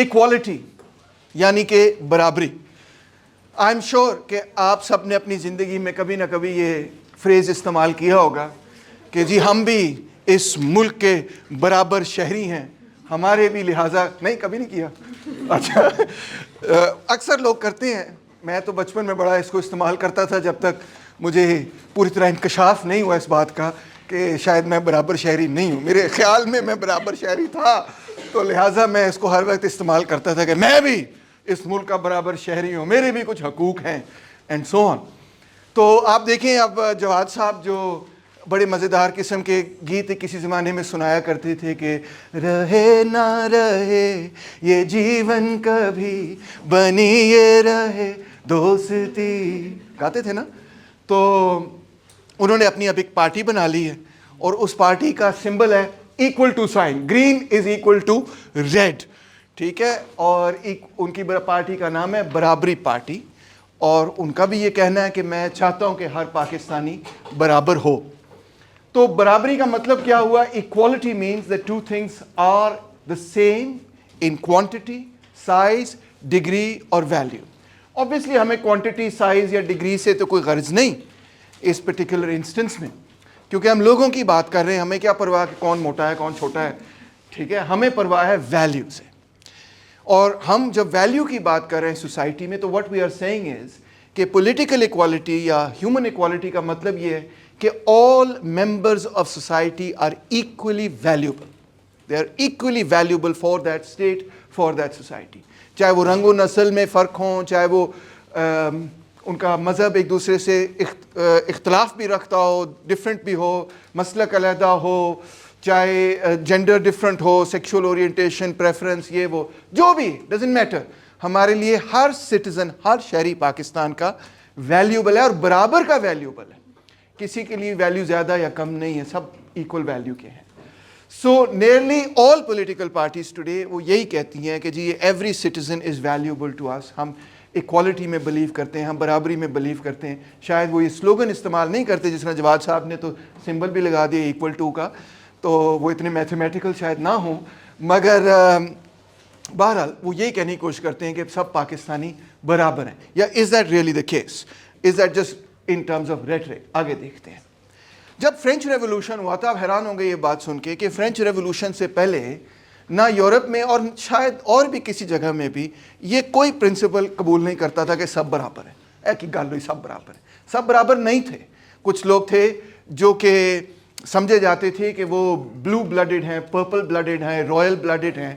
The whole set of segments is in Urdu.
ایکوالٹی یعنی کہ برابری. آئی ایم شیور کہ آپ سب نے اپنی زندگی میں کبھی نہ کبھی یہ فریز استعمال کیا ہوگا کہ جی ہم بھی اس ملک کے برابر شہری ہیں, ہمارے بھی لہٰذا. نہیں, کبھی نہیں کیا. اچھا, اکثر لوگ کرتے ہیں. میں تو بچپن میں بڑا اس کو استعمال کرتا تھا جب تک مجھے پوری طرح انکشاف نہیں ہوا اس بات کا کہ شاید میں برابر شہری نہیں ہوں. میرے خیال میں برابر شہری تھا, تو لہٰذا میں اس کو ہر وقت استعمال کرتا تھا کہ میں بھی اس ملک کا برابر شہری ہوں, میرے بھی کچھ حقوق ہیں اینڈ سو آن. تو آپ دیکھیں اب جواد صاحب جو بڑے مزیدار قسم کے گیت کسی زمانے میں سنایا کرتے تھے کہ رہے نہ رہے یہ جیون کبھی بنی یہ رہے دوستی, گاتے تھے نا. تو انہوں نے اپنی اب ایک پارٹی بنا لی ہے اور اس پارٹی کا سمبل ہے equal to sign, green is equal to red, ٹھیک ہے. اور ان کی پارٹی کا نام ہے برابری پارٹی, اور ان کا بھی یہ کہنا ہے کہ میں چاہتا ہوں کہ ہر پاکستانی برابر ہو. تو برابری کا مطلب کیا ہوا؟ Equality means that two things are the same in quantity, size, degree اور value. Obviously ہمیں کوانٹٹی, سائز یا ڈگری سے تو کوئی غرض نہیں اس پرٹیکولر انسٹنس میں, کیونکہ ہم لوگوں کی بات کر رہے ہیں. ہمیں کیا پرواہ کہ کون موٹا ہے کون چھوٹا ہے, ٹھیک ہے. ہمیں پرواہ ہے ویلیو سے. اور ہم جب ویلیو کی بات کر رہے ہیں سوسائٹی میں, تو what we are saying is کہ پولیٹیکل ایکوالٹی یا ہیومن ایکوالٹی کا مطلب یہ ہے کہ all members of society are equally valuable. They are equally valuable for that state, for that society. چاہے وہ رنگ و نسل میں فرق ہوں, چاہے وہ ان کا مذہب ایک دوسرے سے اختلاف بھی رکھتا ہو, ڈفرینٹ بھی ہو, مسلک علیحدہ ہو, چاہے جینڈر ڈفرینٹ ہو, سیکشول اورینٹیشن, پریفرنس, یہ وہ جو بھی, ڈزنٹ میٹر. ہمارے لیے ہر سٹیزن, ہر شہری پاکستان کا ویلیوبل ہے اور برابر کا ویلیوبل ہے. کسی کے لیے ویلیو زیادہ یا کم نہیں ہے, سب ایکول ویلیو کے ہیں. So nearly all political parties today وہ یہی کہتی ہیں کہ جی every citizen is valuable to us. ہم ایکوالٹی میں بلیو کرتے ہیں, ہم برابری میں بلیو کرتے ہیں. شاید وہ یہ سلوگن استعمال نہیں کرتے, جس طرح جواد صاحب نے تو سمبل بھی لگا دیا ایکول ٹو کا, تو وہ اتنے میتھمیٹیکل شاید نہ ہوں, مگر بہرحال وہ یہی کہنے کی کوشش کرتے ہیں کہ سب پاکستانی برابر ہیں. یا is that really the case? Is that just in terms of rhetoric? آگے دیکھتے ہیں. جب فرینچ ریولوشن ہوا تھا, آپ حیران ہوں گے یہ بات سن کے کہ فرینچ ریولوشن سے پہلے نہ یورپ میں اور شاید اور بھی کسی جگہ میں بھی یہ کوئی پرنسپل قبول نہیں کرتا تھا کہ سب برابر ہیں. ایک ہی گل ہوئی, سب برابر ہیں. سب برابر نہیں تھے. کچھ لوگ تھے جو کہ سمجھے جاتے تھے کہ وہ بلو بلڈڈ ہیں, پرپل بلڈڈ ہیں, رائل بلڈڈ ہیں,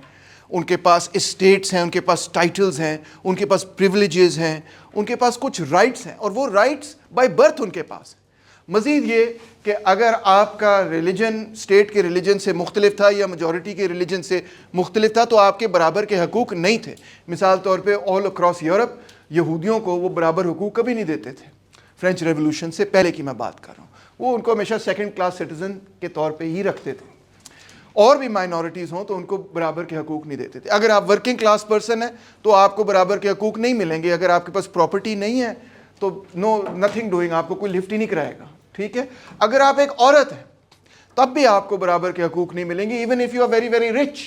ان کے پاس اسٹیٹس ہیں, ان کے پاس ٹائٹلز ہیں, ان کے پاس پریولیجز ہیں, ان کے پاس کچھ رائٹس ہیں, اور وہ رائٹس بائی برتھ ان کے پاس ہیں. مزید یہ کہ اگر آپ کا ریلیجن اسٹیٹ کے ریلیجن سے مختلف تھا یا میجورٹی کے ریلیجن سے مختلف تھا, تو آپ کے برابر کے حقوق نہیں تھے. مثال طور پہ آل اکراس یورپ یہودیوں کو وہ برابر حقوق کبھی نہیں دیتے تھے. فرینچ ریولوشن سے پہلے کی میں بات کر رہا ہوں. وہ ان کو ہمیشہ سیکنڈ کلاس سٹیزن کے طور پہ ہی رکھتے تھے. اور بھی مائنورٹیز ہوں تو ان کو برابر کے حقوق نہیں دیتے تھے. اگر آپ ورکنگ کلاس پرسن ہیں تو آپ کو برابر کے حقوق نہیں ملیں گے. اگر آپ کے پاس پراپرٹی نہیں ہے تو نتھنگ ڈوئنگ, آپ کو کوئی لفٹ ہی نہیں کرائے گا, ٹھیک ہے. اگر آپ ایک عورت ہیں تب بھی آپ کو برابر کے حقوق نہیں ملیں گے, even if you are very very rich.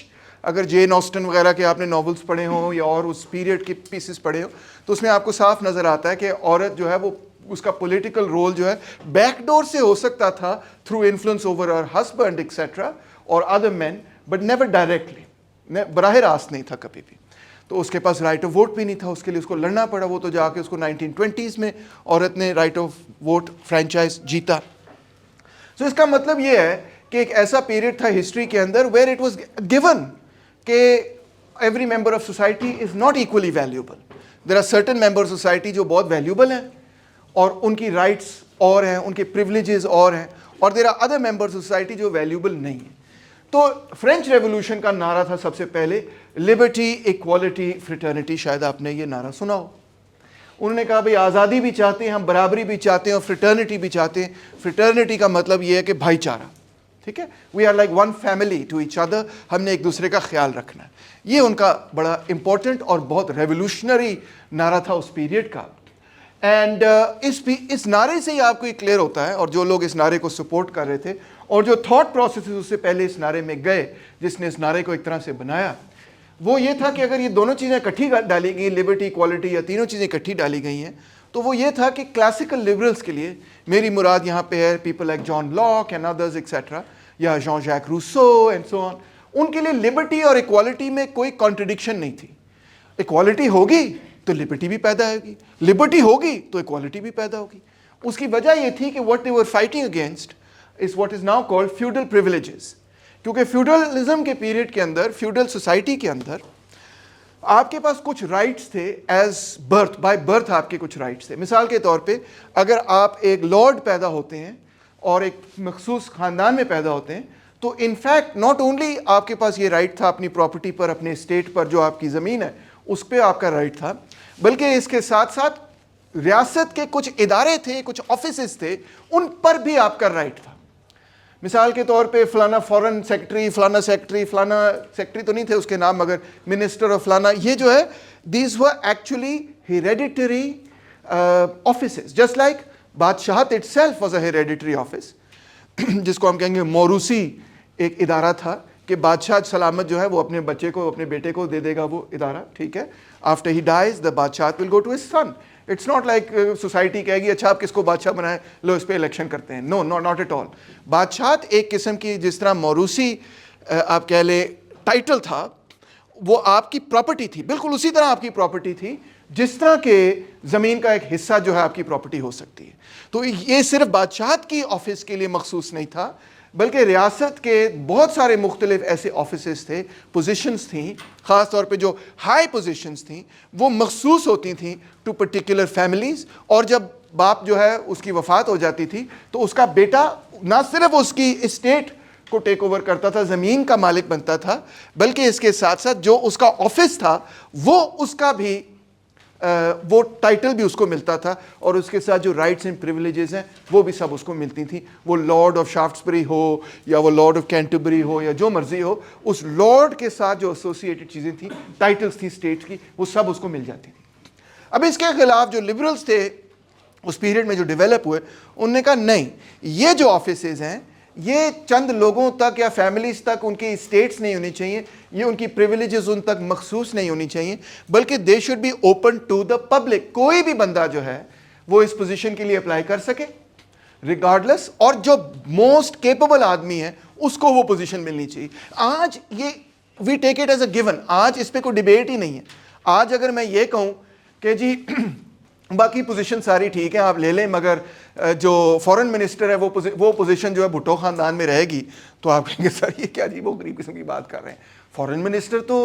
اگر جین آسٹن وغیرہ کے آپ نے ناولس پڑھے ہوں یا اور اس پیریڈ کے پیسز پڑھے ہوں, تو اس میں آپ کو صاف نظر آتا ہے کہ عورت جو ہے وہ اس کا پولیٹیکل رول جو ہے بیک ڈور سے ہو سکتا تھا, through influence over her husband etcetera اور other men, but never directly, براہ راست نہیں تھا کبھی بھی. تو اس کے پاس رائٹ آف ووٹ بھی نہیں تھا, اس کے لیے اس کو لڑنا پڑا. وہ تو جا کے اس کو 1920s میں عورت نے رائٹ آف ووٹ فرینچائز جیتا. سو اس کا مطلب یہ ہے کہ ایک ایسا پیریڈ تھا ہسٹری کے اندر ویئر اٹ واز گیون کہ every member of society is not equally valuable. There are certain member society جو بہت ویلیوبل ہیں اور ان کی رائٹس اور ہیں, ان کے پریولیجز اور ہیں, اور there are other member society جو ویلیوبل نہیں ہیں. تو فرینچ ریولوشن کا نعرہ تھا سب سے پہلے لبرٹی, ایکوالٹی, فریٹرنٹی. شاید آپ نے یہ نعرہ سنا ہو. انہوں نے کہا بھئی آزادی بھی چاہتے ہیں ہم, برابری بھی چاہتے ہیں اور فریٹرنٹی بھی چاہتے ہیں. فریٹرنٹی کا مطلب یہ ہے کہ بھائی چارہ, ٹھیک ہے. We are like one family to each other, ہم نے ایک دوسرے کا خیال رکھنا ہے. یہ ان کا بڑا امپورٹنٹ اور بہت ریولوشنری نعرہ تھا اس پیریڈ کا. اینڈ اس نعرے سے ہی آپ کو یہ کلیئر ہوتا ہے, اور جو لوگ اس نعرے کو سپورٹ کر رہے تھے اور جو تھاٹ پروسیس اس سے پہلے اس نعرے میں گئے, جس نے اس نعرے کو ایک طرح سے بنایا, وہ یہ تھا کہ اگر یہ دونوں چیزیں اکٹھی ڈالی گئی, لبرٹی, ایکوالٹی, یا تینوں چیزیں اکٹھی ڈالی گئی ہیں, تو وہ یہ تھا کہ کلاسیکل لبرلس کے لیے, میری مراد یہاں پہ ہے people like John Locke and others etcetera, یا Jean Jacques Rousseau and so on, ان کے لیے لبرٹی اور ایکوالٹی میں کوئی کانٹرڈکشن نہیں تھی. ایکوالٹی ہوگی تو لبرٹی بھی پیدا ہوگی, لبرٹی ہوگی تو ایکوالٹی بھی پیدا ہوگی. اس کی وجہ یہ تھی کہ what they were fighting against is what is now called feudal privileges. کیونکہ فیوڈلزم کے پیریڈ کے اندر, فیوڈل سوسائٹی کے اندر آپ کے پاس کچھ رائٹس تھے ایز برتھ, بائی برتھ آپ کے کچھ رائٹس تھے. مثال کے طور پہ اگر آپ ایک لارڈ پیدا ہوتے ہیں اور ایک مخصوص خاندان میں پیدا ہوتے ہیں, تو ان فیکٹ ناٹ اونلی آپ کے پاس یہ رائٹ تھا اپنی پراپرٹی پر, اپنے اسٹیٹ پر, جو آپ کی زمین ہے اس پہ آپ کا رائٹ تھا, بلکہ اس کے ساتھ ساتھ ریاست کے کچھ ادارے تھے, کچھ آفیسز تھے, ان پر بھی آپ کا رائٹ تھا. مثال کے طور پہ فلانا فورن سیکرٹری, فلانا سیکرٹری تو نہیں تھے اس کے نام, مگر منسٹر اور فلانا, یہ جو ہے these were actually hereditary offices, just like بادشاہت itself was a hereditary office, جس کو ہم کہیں گے موروثی ایک ادارہ تھا کہ بادشاہ سلامت جو ہے وہ اپنے بچے کو, اپنے بیٹے کو دے دے گا وہ ادارہ, ٹھیک ہے. آفٹر ہی ڈائز دا بادشاہت will go to his son. It's not like society کہے گی اچھا آپ کس کو بادشاہ بنائیں, لو اس پہ الیکشن کرتے ہیں. نو ناٹ ایٹ آل. بادشاہت ایک قسم کی جس طرح موروثی آپ کہہ لیں ٹائٹل تھا, وہ آپ کی پراپرٹی تھی, بالکل اسی طرح آپ کی پراپرٹی تھی جس طرح کہ زمین کا ایک حصہ جو ہے آپ کی پراپرٹی ہو سکتی ہے. تو یہ صرف بادشاہت کی آفس کے لیے مخصوص نہیں تھا, بلکہ ریاست کے بہت سارے مختلف ایسے آفیسز تھے, پوزیشنز تھیں, خاص طور پہ جو ہائی پوزیشنز تھیں وہ مخصوص ہوتی تھیں ٹو پرٹیکولر فیملیز. اور جب باپ جو ہے اس کی وفات ہو جاتی تھی تو اس کا بیٹا نہ صرف اس کی اسٹیٹ کو ٹیک اوور کرتا تھا, زمین کا مالک بنتا تھا, بلکہ اس کے ساتھ ساتھ جو اس کا آفس تھا وہ اس کا بھی وہ ٹائٹل بھی اس کو ملتا تھا, اور اس کے ساتھ جو رائٹس اینڈ پریویلیجز ہیں وہ بھی سب اس کو ملتی تھیں. وہ لارڈ آف شافٹسبری ہو یا وہ لارڈ آف کینٹربری ہو یا جو مرضی ہو, اس لارڈ کے ساتھ جو ایسوسیٹڈ چیزیں تھیں, ٹائٹلز تھیں اسٹیٹ کی, وہ سب اس کو مل جاتی تھیں. اب اس کے خلاف جو لبرلز تھے اس پیریڈ میں جو ڈیولپ ہوئے, انہوں نے کہا نہیں, یہ جو آفیسز ہیں یہ چند لوگوں تک یا فیملیز تک ان کی اسٹیٹس نہیں ہونی چاہیے, یہ ان کی پریویلیجز ان تک مخصوص نہیں ہونی چاہیے, بلکہ they should be open to the public. کوئی بھی بندہ جو ہے وہ اس پوزیشن کے لیے اپلائی کر سکے ریگارڈلیس, اور جو موسٹ کیپیبل آدمی ہے اس کو وہ پوزیشن ملنی چاہیے. آج یہ we take it as a given, آج اس پہ کوئی ڈیبیٹ ہی نہیں ہے. آج اگر میں یہ کہوں کہ جی باقی پوزیشن ساری ٹھیک ہے آپ لے لیں, مگر جو فورن منسٹر ہے وہ پوزیشن جو ہے بھٹو خاندان میں رہے گی, تو آپ کہیں گے سر یہ کیا جی وہ غریب قسم کی بات کر رہے ہیں. فورن منسٹر تو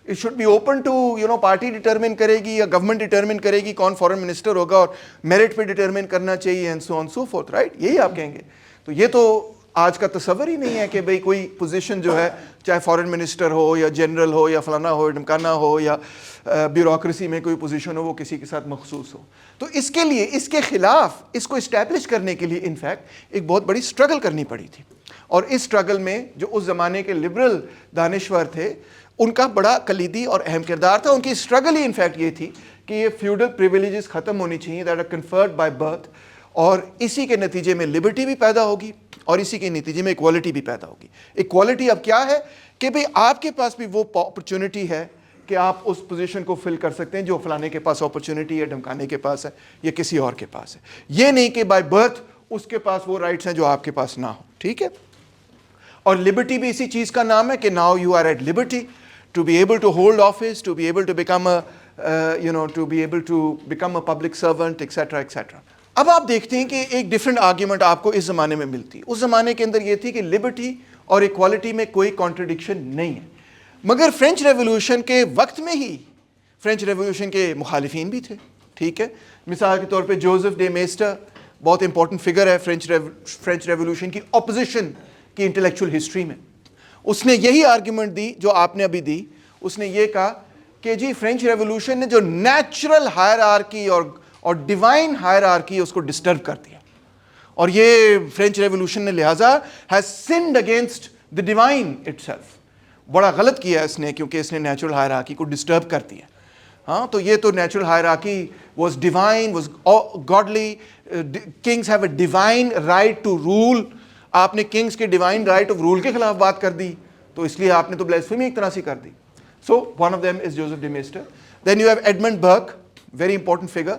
it should be open to party determine کرے گی یا گورنمنٹ ڈیٹرمن کرے گی کون فورن منسٹر ہوگا, اور میرٹ پہ ڈیٹرمن کرنا چاہیے and so on so forth, right, یہی آپ کہیں گے. تو یہ تو آج کا تصور ہی نہیں ہے کہ بھئی کوئی پوزیشن جو ہے چاہے فورن منسٹر ہو یا جنرل ہو یا فلانا ہو ڈمکانا ہو یا بیوروکریسی میں کوئی پوزیشن ہو وہ کسی کے ساتھ مخصوص ہو. تو اس کے لیے, اس کے خلاف, اس کو اسٹیبلش کرنے کے لیے انفیکٹ ایک بہت بڑی سٹرگل کرنی پڑی تھی. اور اس سٹرگل میں جو اس زمانے کے لبرل دانشور تھے ان کا بڑا کلیدی اور اہم کردار تھا. ان کی سٹرگل ہی انفیکٹ یہ تھی کہ یہ فیوڈل پریویلیجز ختم ہونی چاہیے that are conferred by birth, اور اسی کے نتیجے میں لبرٹی بھی پیدا ہوگی اور اسی کے نتیجے میں ایکوالٹی بھی پیدا ہوگی. ایکوالٹی اب کیا ہے کہ بھئی آپ کے پاس بھی وہ اپرچونٹی ہے کہ آپ اس پوزیشن کو فل کر سکتے ہیں جو فلانے کے پاس اپرچونٹی ہے, ڈھمکانے کے پاس ہے یا کسی اور کے پاس ہے. یہ نہیں کہ بائی برتھ اس کے پاس وہ رائٹس ہیں جو آپ کے پاس نہ ہو, ٹھیک ہے. اور لبرٹی بھی اسی چیز کا نام ہے کہ now you are at liberty to be able to hold office, to be able to become to be able to become a public servant etcetera etcetera. اب آپ دیکھتے ہیں کہ ایک ڈفرنٹ آرگیومنٹ آپ کو اس زمانے میں ملتی. اس زمانے کے اندر یہ تھی کہ لبرٹی اور ایکوالٹی میں کوئی کانٹرڈکشن نہیں ہے, مگر فرینچ ریولوشن کے وقت میں ہی فرینچ ریولوشن کے مخالفین بھی تھے, ٹھیک ہے. مثال کے طور پہ جوزف ڈے میسٹر بہت امپورٹنٹ فگر ہے فرینچ ریولوشن کی اپوزیشن کی انٹلیکچوئل ہسٹری میں. اس نے یہی آرگیومنٹ دی جو آپ نے ابھی دی. اس نے یہ کہا کہ جی فرینچ ریولوشن نے جو نیچرل ہائرارکی اور ڈیوائن ہائرارکی اس کو ڈسٹرب کر دیا, اور یہ فرینچ ریولوشن نے لہٰذا has sinned against the divine itself. بڑا غلط کیا اس نے, کیونکہ اس نے نیچرل ہائرارکی کو ڈسٹرب کر دیا. ہاں, تو یہ تو natural hierarchy was divine, was godly. Kings have a divine right to rule. آپ نے کنگز کے ڈیوائن رائٹ آف رول کے خلاف بات کر دی, تو اس لیے آپ نے تو بلیسفیمی ایک طرح سے کر دی. So one of them is Joseph de Maistre. Then you have Edmund Burke, very important figure,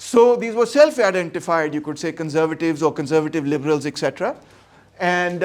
So these were self-identified, you could say, conservatives or conservative liberals, etc. And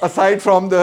aside from the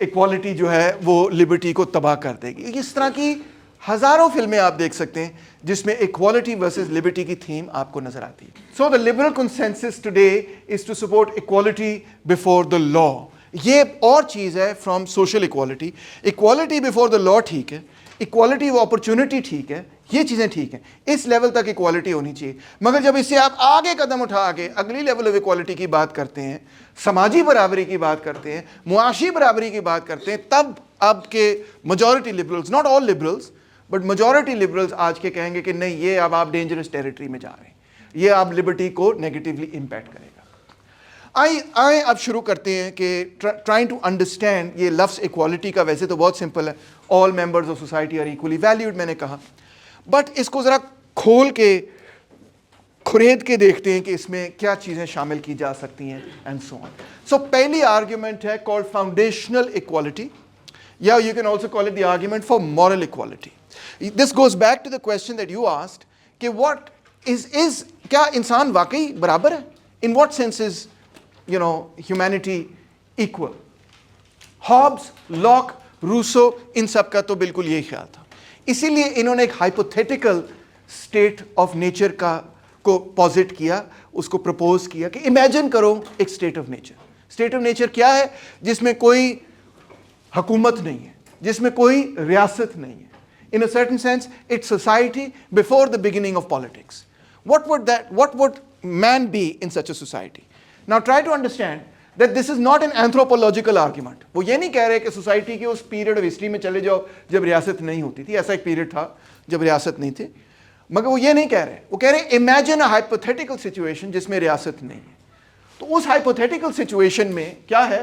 equality جو ہے وہ لبرٹی کو تباہ کر دے گی. اس طرح کی ہزاروں فلمیں آپ دیکھ سکتے ہیں جس میں ایکوالٹی ورسز لبرٹی کی تھیم آپ کو نظر آتی ہے. So the liberal consensus today is to support equality before the law. یہ اور چیز ہے from social equality. Equality before the law ٹھیک ہے, ایکوالٹی آف اپرچونٹی ٹھیک ہے, یہ چیزیں ٹھیک ہیں, اس لیول تک ایکوالٹی ہونی چاہیے. مگر جب اس سے آپ آگے قدم اٹھا کے اگلی لیول آف ایکوالٹی کی بات کرتے ہیں, سماجی برابری کی بات کرتے ہیں, معاشی برابری کی بات کرتے ہیں, تب اب کے majority liberals, not all liberals but majority liberals آج کے کہیں گے کہ نہیں, یہ اب آپ ڈینجرس ٹیریٹری میں جا رہے ہیں, یہ آپ لبرٹی کو نیگیٹیولی امپیکٹ کرے گا. آئیں اب شروع کرتے ہیں کہ ٹرائنگ ٹو انڈرسٹینڈ. یہ لفظ ایکوالٹی کا ویسے تو بہت سمپل ہے, all members of society are equally valued میں نے کہا, بٹ اس کو ذرا کھول کے کھرید کے دیکھتے ہیں کہ اس میں کیا چیزیں شامل کی جا سکتی ہیں اینڈ سو آن. سو پہلی آرگیومنٹ ہے کالڈ فاؤنڈیشنل ایکوالٹی, یا you can also call it the argument for moral equality. This goes back to the question that you asked کہ واٹ از کیا انسان واقعی برابر ہے؟ In what sense is humanity equal? Hobbes, Locke, Rousseau, ان سب کا تو بالکل یہی خیال تھا. اسی لیے انہوں نے ایک ہائپوتھیٹیکل اسٹیٹ آف نیچر کو پوزٹ کیا, اس کو پرپوز کیا کہ امیجن کرو ایک state of nature. State of nature کیا ہے؟ جس میں کوئی حکومت نہیں ہے, جس میں کوئی ریاست نہیں ہے. In a certain sense, it's society before the beginning of politics. What would man be in such a society? Now try to understand that this is not an anthropological argument. وہ یہ نہیں کہہ رہے کہ سوسائٹی کے اس پیریڈ آف ہسٹری میں چلے جاؤ جب ریاست نہیں ہوتی تھی. ایسا ایک پیریڈ تھا جب ریاست نہیں تھی, مگر وہ یہ نہیں کہہ رہے. وہ کہہ رہے imagine a hypothetical situation جس میں ریاست نہیں ہے. تو اس hypothetical situation میں کیا ہے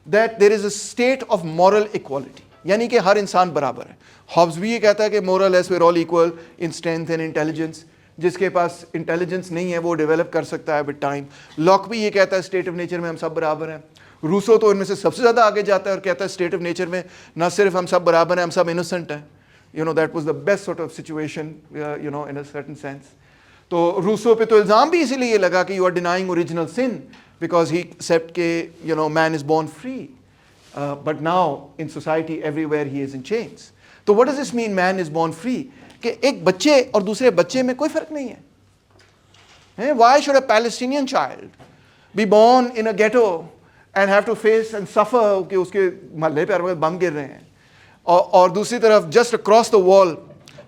that there is a state of moral equality, یعنی کہ ہر انسان برابر ہے. ہابس بھی یہ کہتا ہے کہ moral S where all equal in strength and intelligence. جس کے پاس انٹیلیجنس نہیں ہے وہ ڈیولپ کر سکتا ہے ود ٹائم. لاک بھی یہ کہتا ہے اسٹیٹ آف نیچر میں ہم سب برابر ہیں. روسو تو ان میں سے سب سے زیادہ آگے جاتا ہے اور کہتا ہے اسٹیٹ آف نیچر میں نہ صرف ہم سب برابر ہیں, ہم سب انوسنٹ ہیں. That was the best sort of situation in a certain sense. تو روسو پہ تو الزام بھی اسی لیے یہ لگا کہ you are denying original sin because he accept کہ man is born free, but now in society everywhere he is in chains. تو what does this mean man is born free? کہ ایک بچے اور دوسرے بچے میں کوئی فرق نہیں ہے. Why should a Palestinian child be born in a ghetto and have to face and suffer کہ اس کے محلے پہ بم گر رہے ہیں, اور دوسری طرف just across the wall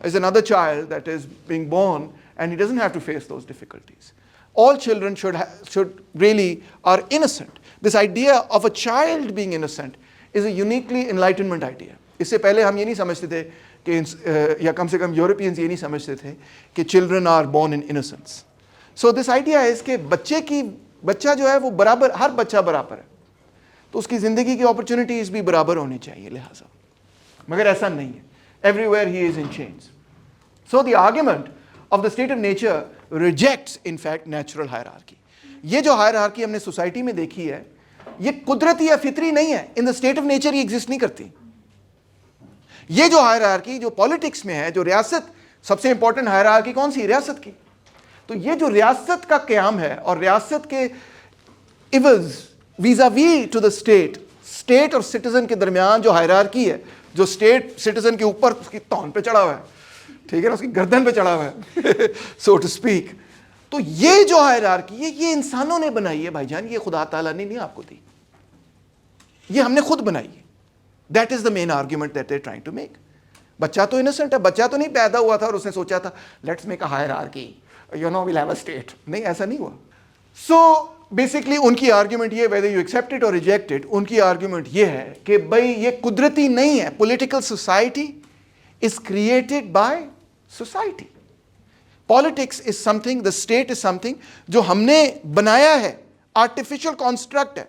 is another child that is being born and he doesn't have to face those difficulties. All children should really are innocent. This idea of a child being innocent is a uniquely enlightenment idea. اس سے پہلے ہم یہ نہیں سمجھتے تھے کہ یا کم سے کم یورپینز یہ نہیں سمجھتے تھے کہ children are born in innocence. So this idea is کہ بچہ جو ہے وہ برابر, ہر بچہ برابر ہے, تو اس کی زندگی کی اپرچونیٹیز بھی برابر ہونی چاہیے لہٰذا. مگر ایسا نہیں ہے. Every where he is in change. So the argument of the state of nature rejects in fact natural hierarchy. یہ جو ہائرارکی ہم نے سوسائٹی میں دیکھی ہے یہ قدرتی یا فطری نہیں ہے. ان دا اسٹیٹ آف نیچر یہ ایگزسٹ نہیں کرتی. یہ جو ہائرارکی جو پالیٹکس میں ہے, جو ریاست, سب سے امپورٹنٹ ہائرارکی کون سی؟ ریاست کی. تو یہ جو ریاست کا قیام ہے اور ریاست کے عوض ویزا وی ٹو دا اسٹیٹ اور سٹیزن کے درمیان جو ہائرارکی ہے, جو اسٹیٹ سٹیزن کے اوپر اس کی تون پہ چڑھا ہوا ہے, ٹھیک ہے نا, اس کی گردن پہ چڑھا ہوا ہے سو ٹو اسپیک. تو یہ جو ہائرارکی ہے یہ انسانوں نے بنائی ہے بھائی جان, یہ خدا تعالیٰ نے نہیں آپ کو دی, یہ ہم نے خود بنائی ہے. That is the main argument that they're trying to make. بچہ تو innocent ہے, بچہ تو نہیں پیدا ہوا تھا اور اس نے سوچا تھا let's make a hierarchy, we'll have a state. نہیں, ایسا نہیں ہوا. So basically ان کی argument یہ, whether you accept it or reject it, ان کی argument یہ ہے کہ بھائی یہ قدرتی نہیں ہے. Political society is created by society. Politics is something, the state is something جو ہم نے بنایا ہے, artificial construct ہے.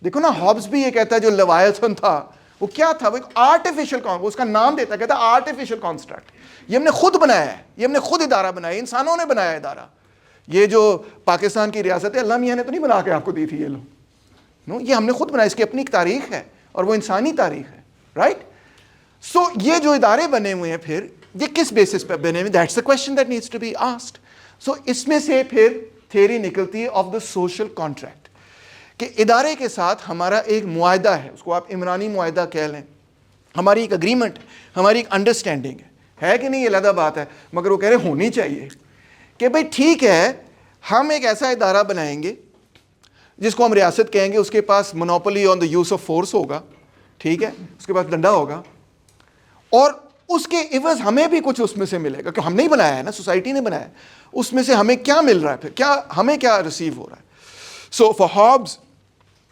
دیکھو نا, ہابس بھی یہ کہتا ہے جو لیویاتھن تھا وہ کیا تھا, وہ ایک آرٹیفیشل, اس کا نام دیتا ہے, کہتا ہے آرٹیفیشل کانسٹرکٹ. یہ ہم نے خود بنایا ہے, یہ ہم نے خود ادارہ بنایا ہے, انسانوں نے بنایا ہے ادارہ. یہ جو پاکستان کی ریاست ہے اللہ میاں نے تو نہیں بنا کے آپ کو دی تھی, یہ لو نو, یہ ہم نے خود بنایا. اس کی اپنی ایک تاریخ ہے اور وہ انسانی تاریخ ہے, رائٹ. سو یہ جو ادارے بنے ہوئے ہیں پھر یہ کس بیسس پہ بنے ہوئے, that's the question that needs to be asked. So اس میں سے پھر تھیوری نکلتی ہے آف دا سوشل کانٹریکٹ کہ ادارے کے ساتھ ہمارا ایک معاہدہ ہے, اس کو آپ عمرانی معاہدہ کہہ لیں, ہماری ایک اگریمنٹ, ہماری ایک انڈرسٹینڈنگ ہے کہ نہیں, یہ علیحدہ بات ہے, مگر وہ کہہ رہے ہونی چاہیے کہ بھئی ٹھیک ہے ہم ایک ایسا ادارہ بنائیں گے جس کو ہم ریاست کہیں گے, اس کے پاس monopoly on the use of force ہوگا, ٹھیک ہے, اس کے پاس ڈنڈا ہوگا, اور اس کے عوض ہمیں بھی کچھ اس میں سے ملے گا, کہ ہم نہیں بنایا ہے نا, سوسائٹی نے بنایا ہے, اس میں سے ہمیں کیا مل رہا ہے, پھر کیا ہمیں کیا ریسیو ہو رہا ہے. So for Hobbes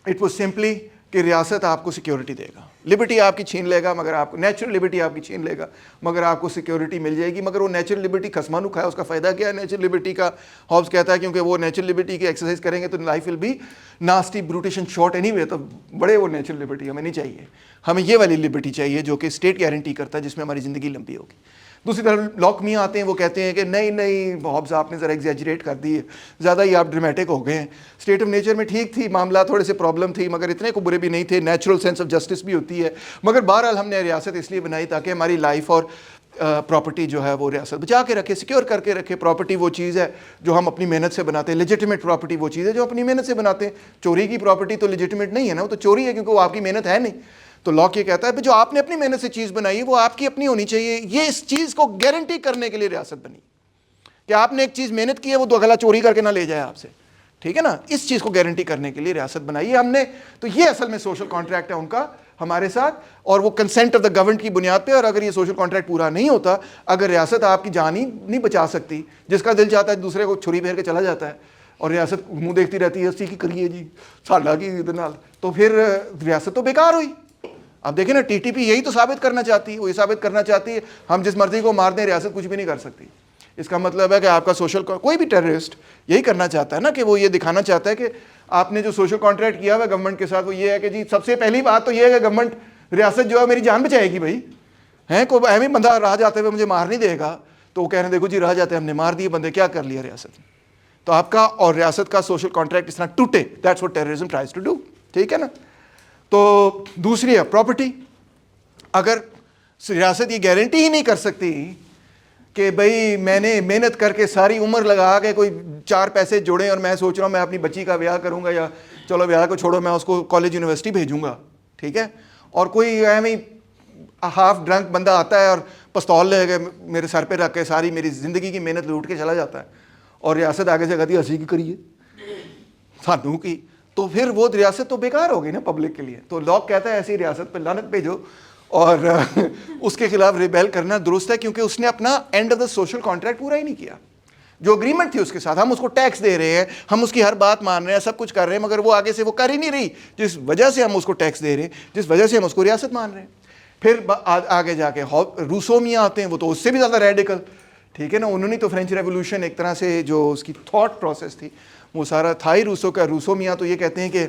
it was simply کہ ریاست آپ کو سیکیورٹی دے گا, لبرٹی آپ کی چھین لے گا, مگر آپ کو نیچرل لبرٹی آپ کی چھین لے گا, مگر آپ کو سیکیورٹی مل جائے گی. مگر وہ نیچرل لبرٹی خسمہ نو کھایا, اس کا فائدہ کیا ہے نیچرل لبرٹی کا, ہابز کہتا ہے کیونکہ وہ نیچرل لبرٹی کی ایکسرسائز کریں گے تو life will be nasty brutish and short anyway, تو بڑے وہ نیچرل لبرٹی ہمیں نہیں چاہیے, ہمیں یہ والی لبرٹی چاہیے جو کہ اسٹیٹ گارنٹی کرتا ہے, جس میں ہماری زندگی لمبی ہوگی. دوسری طرف لاک میاں آتے ہیں, وہ کہتے ہیں کہ نہیں ہابز آپ نے ذرا ایگزیجریٹ کر دی ہے, زیادہ ہی آپ ڈرامیٹک ہو گئے ہیں, اسٹیٹ آف نیچر میں ٹھیک تھی, معاملہ تھوڑے سے پرابلم تھی مگر اتنے کو برے بھی نہیں تھے, نیچرل سینس آف جسٹس بھی ہوتی ہے, مگر بہرحال ہم نے ریاست اس لیے بنائی تاکہ ہماری لائف اور پراپرٹی جو ہے وہ ریاست بچا کے رکھے, سیکیور کر کے رکھے. پراپرٹی وہ چیز ہے جو ہم اپنی محنت سے بناتے ہیں, لیجیٹیمیٹ پراپرٹی وہ چیز ہے جو اپنی محنت سے بناتے ہیں. چوری کی پراپرٹی تو لیجیٹیمیٹ نہیں ہے نا, وہ تو چوری ہے کیونکہ وہ آپ کی محنت ہے نہیں. تو لاک یہ کہتا ہے جو آپ نے اپنی محنت سے چیز بنائی ہے وہ آپ کی اپنی ہونی چاہیے. یہ اس چیز کو گارنٹی کرنے کے لیے ریاست بنی کہ آپ نے ایک چیز محنت کی ہے, وہ دو اگلا چوری کر کے نہ لے جائے آپ سے, ٹھیک ہے نا, اس چیز کو گارنٹی کرنے کے لیے ریاست بنائی ہے ہم نے. تو یہ اصل میں سوشل کانٹریکٹ ہے ان کا ہمارے ساتھ, اور وہ کنسنٹ آف دا گورنمنٹ کی بنیاد پہ. اور اگر یہ سوشل کانٹریکٹ پورا نہیں ہوتا, اگر ریاست آپ کی جان ہی نہیں بچا سکتی, جس کا دل چاہتا ہے دوسرے کو چھری پھیر کے چلا جاتا ہے, اور ریاست منہ دیکھتی رہتی ہے, اسی کی کریے جی ساڈا کی نال, تو پھر ریاست تو بیکار ہوئی. اب دیکھیں نا, ٹی ٹی پی یہی تو ثابت کرنا چاہتی ہے, وہ یہ ثابت کرنا چاہتی ہے ہم جس مرضی کو مار دیں ریاست کچھ بھی نہیں کر سکتی. اس کا مطلب ہے کہ آپ کا سوشل, کوئی بھی ٹیررسٹ یہی کرنا چاہتا ہے نا, کہ وہ یہ دکھانا چاہتا ہے کہ آپ نے جو سوشل کانٹریکٹ کیا ہوا ہے گورنمنٹ کے ساتھ, وہ یہ ہے کہ جی سب سے پہلی بات تو یہ ہے کہ گورنمنٹ ریاست جو ہے میری جان بچائے گی. بھائی ہیں کوئی اہم ہی بندہ راہ جاتے ہوئے مجھے مار نہیں دے گا, تو وہ کہہ رہے ہیں دیکھو جی راہ جاتے ہم نے مار دیے بندے, کیا کر لیا ریاست نے. تو آپ کا اور ریاست کا سوشل کانٹریکٹ اس طرح ٹوٹے, that's what terrorism tries to do, ٹھیک ہے نا. تو دوسری ہے پراپرٹی. اگر ریاست یہ گارنٹی ہی نہیں کر سکتی کہ بھئی میں نے محنت کر کے ساری عمر لگا کے کوئی 4 پیسے جوڑے, اور میں سوچ رہا ہوں میں اپنی بچی کا بیاہ کروں گا, یا چلو بیاہ کو چھوڑو میں اس کو کالج یونیورسٹی بھیجوں گا, ٹھیک ہے, اور کوئی ایویں ہاف ڈرنک بندہ آتا ہے اور پستول لے کے میرے سر پہ رکھ کے ساری میری زندگی کی محنت لوٹ کے چلا جاتا ہے, اور ریاست آگے سے کہتی ہے اسی کی کریے سانوں کی, تو پھر وہ ریاست تو بیکار ہو گئی نا پبلک کے لیے. تو لاک کہتا ہے ایسی ریاست پہ لعنت بھیجو, اور اس کے خلاف ریبیل کرنا درست ہے, کیونکہ اس نے اپنا and of the social contract پورا ہی نہیں کیا. جو اگریمنٹ تھی اس کے ساتھ, ہم اس کو ٹیکس دے رہے ہیں, ہم اس کی ہر بات مان رہے ہیں, سب کچھ کر رہے ہیں, مگر وہ آگے سے وہ کر ہی نہیں رہی, جس وجہ سے ہم اس کو ٹیکس دے رہے ہیں, جس وجہ سے ہم اس کو ریاست مان رہے ہیں. پھر آگے جا کے روسو میاں آتے ہیں, وہ تو اس سے بھی زیادہ ریڈیکل, ٹھیک ہے نا. انہوں نے تو فرینچ ریولوشن ایک طرح سے جو اس کی تھاٹ پروسیس تھی وہ سارا تھا ہی روسو کا. روسو میاں تو یہ کہتے ہیں کہ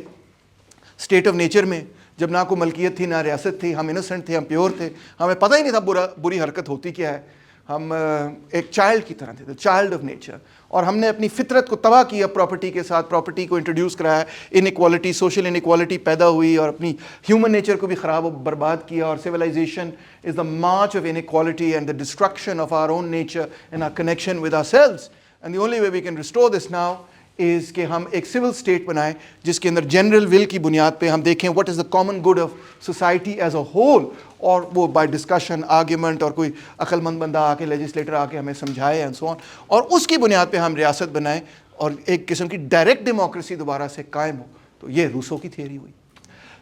اسٹیٹ آف نیچر میں جب نہ کوئی ملکیت تھی نہ ریاست تھی, ہم انوسنٹ تھے, ہم پیور تھے, ہمیں پتہ ہی نہیں تھا بری حرکت ہوتی کیا ہے, ہم ایک چائلڈ کی طرح تھے, چائلڈ آف نیچر, اور ہم نے اپنی فطرت کو تباہ کیا پراپرٹی کے ساتھ, پراپرٹی کو انٹروڈیوس کرایا, انیکوالٹی, سوشل انیکوالٹی پیدا ہوئی, اور اپنی ہیومن نیچر کو بھی خراب و برباد کیا. اور civilization is the march of inequality and the destruction of our own nature and our connection with ourselves. And the only way we can restore this now is کہ ہم ایک سول اسٹیٹ بنائیں جس کے اندر جنرل ول کی بنیاد پہ ہم دیکھیں what is the common good of society as a whole, اور وہ بائی ڈسکشن, آرگیومنٹ, اور کوئی عقل مند بندہ آ کے لیجسلیٹر آ کے ہمیں سمجھائے اینڈ سو آن, اور اس کی بنیاد پہ ہم ریاست بنائیں اور ایک قسم کی ڈائریکٹ ڈیموکریسی دوبارہ سے قائم ہو. تو یہ روسو کی تھیوری ہوئی.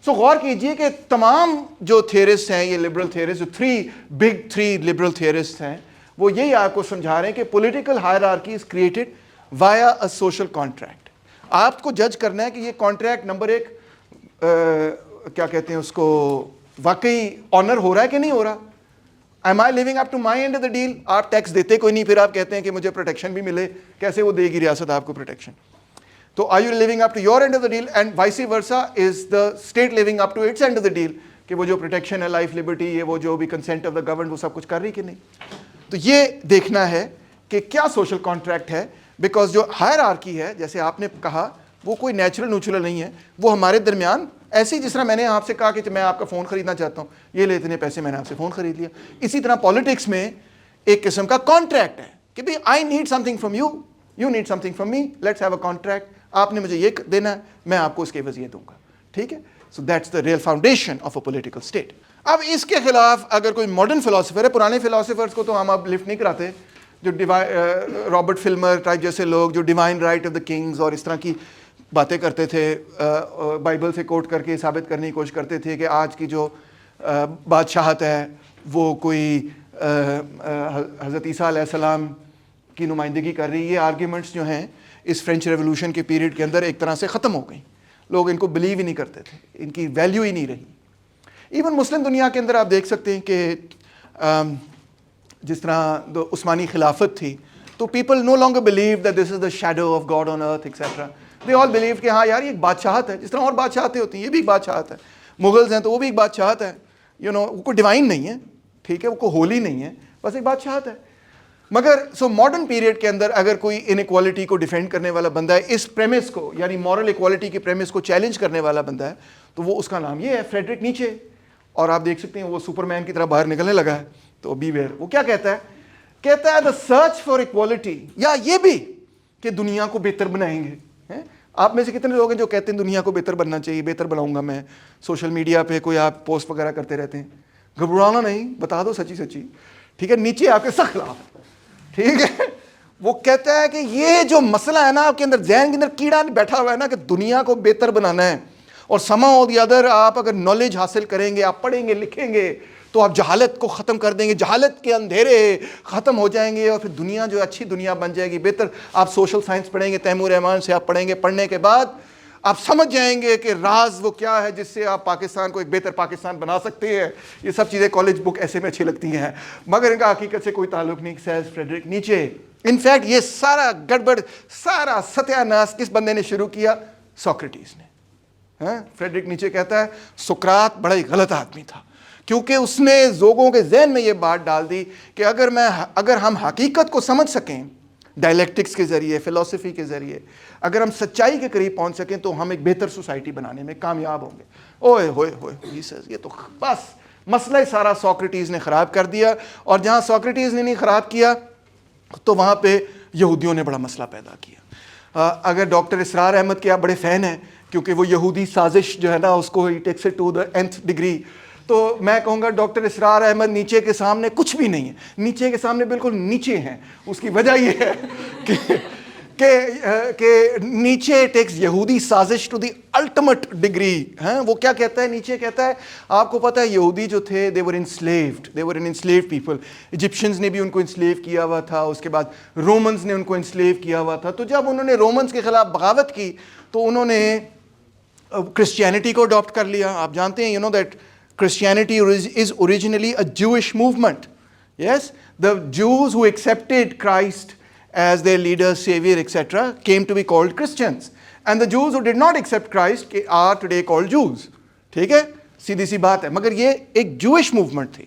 سو غور کیجئے کہ تمام جو تھیورسٹ ہیں, یہ لبرل تھیورسٹ, جو تھری لبرل تھیورسٹ ہیں, وہ یہی آپ کو سمجھا رہے ہیں کہ political hierarchy is created via a social contract. آپ کو جج کرنا ہے کہ یہ کانٹریکٹ نمبر ایک کیا کہتے ہیں اس کو, واقعی آنر ہو رہا ہے کہ نہیں ہو رہا. Am I living up to my end of the deal. آپ ٹیکس دیتے کوئی نہیں, پھر آپ کہتے ہیں کہ مجھے پروٹیکشن بھی ملے, کیسے وہ دے گی ریاست آپ کو پروٹیکشن. تو are you living up to your end of the deal, and vice versa is the state living up to its end of the deal, کہ وہ جو پروٹیکشن ہے, لائف لبرٹی, یہ وہ جو بھی کنسنٹ آف دا گورنمنٹ, وہ سب کچھ کر رہی کہ نہیں. تو یہ دیکھنا ہے کہ کیا سوشل کانٹریکٹ ہے, بیکاز جو ہائرارکی ہے جیسے آپ نے کہا وہ کوئی نیچرل نہیں ہے, وہ ہمارے درمیان ایسی, جس طرح میں نے آپ سے کہا کہ میں آپ کا فون خریدنا چاہتا ہوں, یہ لے اتنے پیسے, میں نے آپ سے فون خرید لیا. اسی طرح پالیٹکس میں ایک قسم کا کانٹریکٹ ہے کہ بھئی I need some thing from you, you need some thing from me, let's have a contract, آپ نے مجھے یہ دینا ہے, میں آپ کو اس کے عوض یہ دوں گا, ٹھیک ہے. So that's the real foundation of a political state. اب اس کے خلاف اگر کوئی ماڈرن فلاسفر ہے, پرانے فلاسفرس کو تو ہم اب لفٹ نہیں کراتے, جو رابرٹ فلمر ٹائپ جیسے لوگ جو divine right of the kings اور اس طرح کی باتیں کرتے تھے, بائبل سے کوٹ کر کے ثابت کرنے کی کوشش کرتے تھے کہ آج کی جو بادشاہت ہے وہ کوئی حضرت عیسیٰ علیہ السلام کی نمائندگی کر رہی ہے. یہ آرگیومنٹس جو ہیں اس فرینچ ریولوشن کے پیریڈ کے اندر ایک طرح سے ختم ہو گئیں. لوگ ان کو بلیو ہی نہیں کرتے تھے, ان کی ویلیو ہی نہیں رہی. ایون مسلم دنیا کے اندر آپ دیکھ سکتے ہیں کہ جس طرح عثمانی خلافت تھی, تو people no longer believe that this is the shadow of God on earth etcetera. They all believe کہ ہاں یار یہ ایک بادشاہت ہے, جس طرح اور بادشاہتیں ہوتی ہیں یہ بھی ایک بادشاہت ہے. مغلز ہیں تو وہ بھی ایک بادشاہت ہے, وہ کوئی ڈیوائن نہیں ہے, ٹھیک ہے, وہ کوئی ہولی نہیں ہے, بس ایک بادشاہت ہے. مگر ماڈرن پیریڈ کے اندر اگر کوئی ان ایکوالٹی کو ڈیفینڈ کرنے والا بندہ ہے, اس پریمس کو یعنی مورل ایکوالٹی کی پریمس کو چیلنج کرنے والا بندہ ہے, تو وہ اس کا نام یہ ہے فریڈرک نیچے. اور آپ دیکھ سکتے ہیں وہ سپر مین کی طرح باہر نکلنے لگا ہے, تو بی ویئر. وہ کیا کہتا ہے دا سرچ فار ایکوالٹی, یا یہ بھی کہ دنیا کو بہتر بنائیں گے. آپ میں سے کتنے لوگ ہیں جو کہتے ہیں دنیا کو بہتر بننا چاہیے, بہتر بناؤں گا میں. سوشل میڈیا پہ کوئی آپ پوسٹ وغیرہ کرتے رہتے ہیں, گھبرانا نہیں, بتا دو سچی سچی, ٹھیک ہے. نیچے آپ کے سخت خلاف, ٹھیک ہے. وہ کہتا ہے کہ یہ جو مسئلہ ہے نا آپ کے اندر, ذہن کے اندر کیڑا بیٹھا ہوا ہے نا کہ دنیا کو بہتر بنانا ہے, اور سما اور دی ادر آپ اگر نالج حاصل کریں گے, آپ پڑھیں گے لکھیں گے, تو آپ جہالت کو ختم کر دیں گے, جہالت کے اندھیرے ختم ہو جائیں گے, اور پھر دنیا جو اچھی دنیا بن جائے گی, بہتر. آپ سوشل سائنس پڑھیں گے, تیمور رحمان سے آپ پڑھیں گے, پڑھنے کے بعد آپ سمجھ جائیں گے کہ راز وہ کیا ہے جس سے آپ پاکستان کو ایک بہتر پاکستان بنا سکتے ہیں. یہ سب چیزیں کالج بک ایسے میں اچھی لگتی ہیں, مگر ان کا حقیقت سے کوئی تعلق نہیں. سیز فریڈرک نیچے. انفیکٹ یہ سارا گڑبڑ, سارا ستیہ ناس کس بندے نے شروع کیا؟ سوکریٹیز نے. فریڈرک نیچے کہتا ہے سقراط بڑا ہی غلط آدمی تھا, کیونکہ اس نے لوگوں کے ذہن میں یہ بات ڈال دی کہ اگر ہم حقیقت کو سمجھ سکیں ڈائلیکٹکس کے ذریعے, فلسفی کے ذریعے, اگر ہم سچائی کے قریب پہنچ سکیں تو ہم ایک بہتر سوسائٹی بنانے میں کامیاب ہوں گے. اوئے ہوئے ہوئے, یہ تو بس مسئلہ سارا سوکریٹیز نے خراب کر دیا. اور جہاں سوکریٹیز نے نہیں خراب کیا تو وہاں پہ یہودیوں نے بڑا مسئلہ پیدا کیا. اگر ڈاکٹر اسرار احمد کے آپ بڑے فین ہیں, کیونکہ وہ یہودی سازش جو ہے نا اس کو takes it to the nth degree, تو میں کہوں گا ڈاکٹر اسرار احمد نیچے کے سامنے کچھ بھی نہیں ہے, نیچے کے سامنے بالکل نیچے ہیں. اس کی وجہ یہ ہے کہ نیچے ٹیکس یہودی سازش ٹو دی الٹیمیٹ ڈگری. وہ کیا کہتا ہے؟ نیچے کہتا ہے آپ کو پتہ ہے یہودی جو تھے they were an enslaved people. Egyptians نے بھی ان کو انسلیو کیا ہوا تھا, اس کے بعد رومنز نے ان کو انسلیو کیا ہوا تھا. تو جب انہوں نے رومنز کے خلاف بغاوت کی تو انہوں نے کرسچینٹی کو اڈاپٹ کر لیا. آپ جانتے ہیں that Christianity is originally a Jewish movement. Yes, the Jews who accepted Christ as their leader, savior, etc. came to be called Christians. And the Jews who did not accept Christ are today called Jews. ٹھیک ہے, سیدھی سی بات ہے. مگر یہ ایک Jewish movement تھی,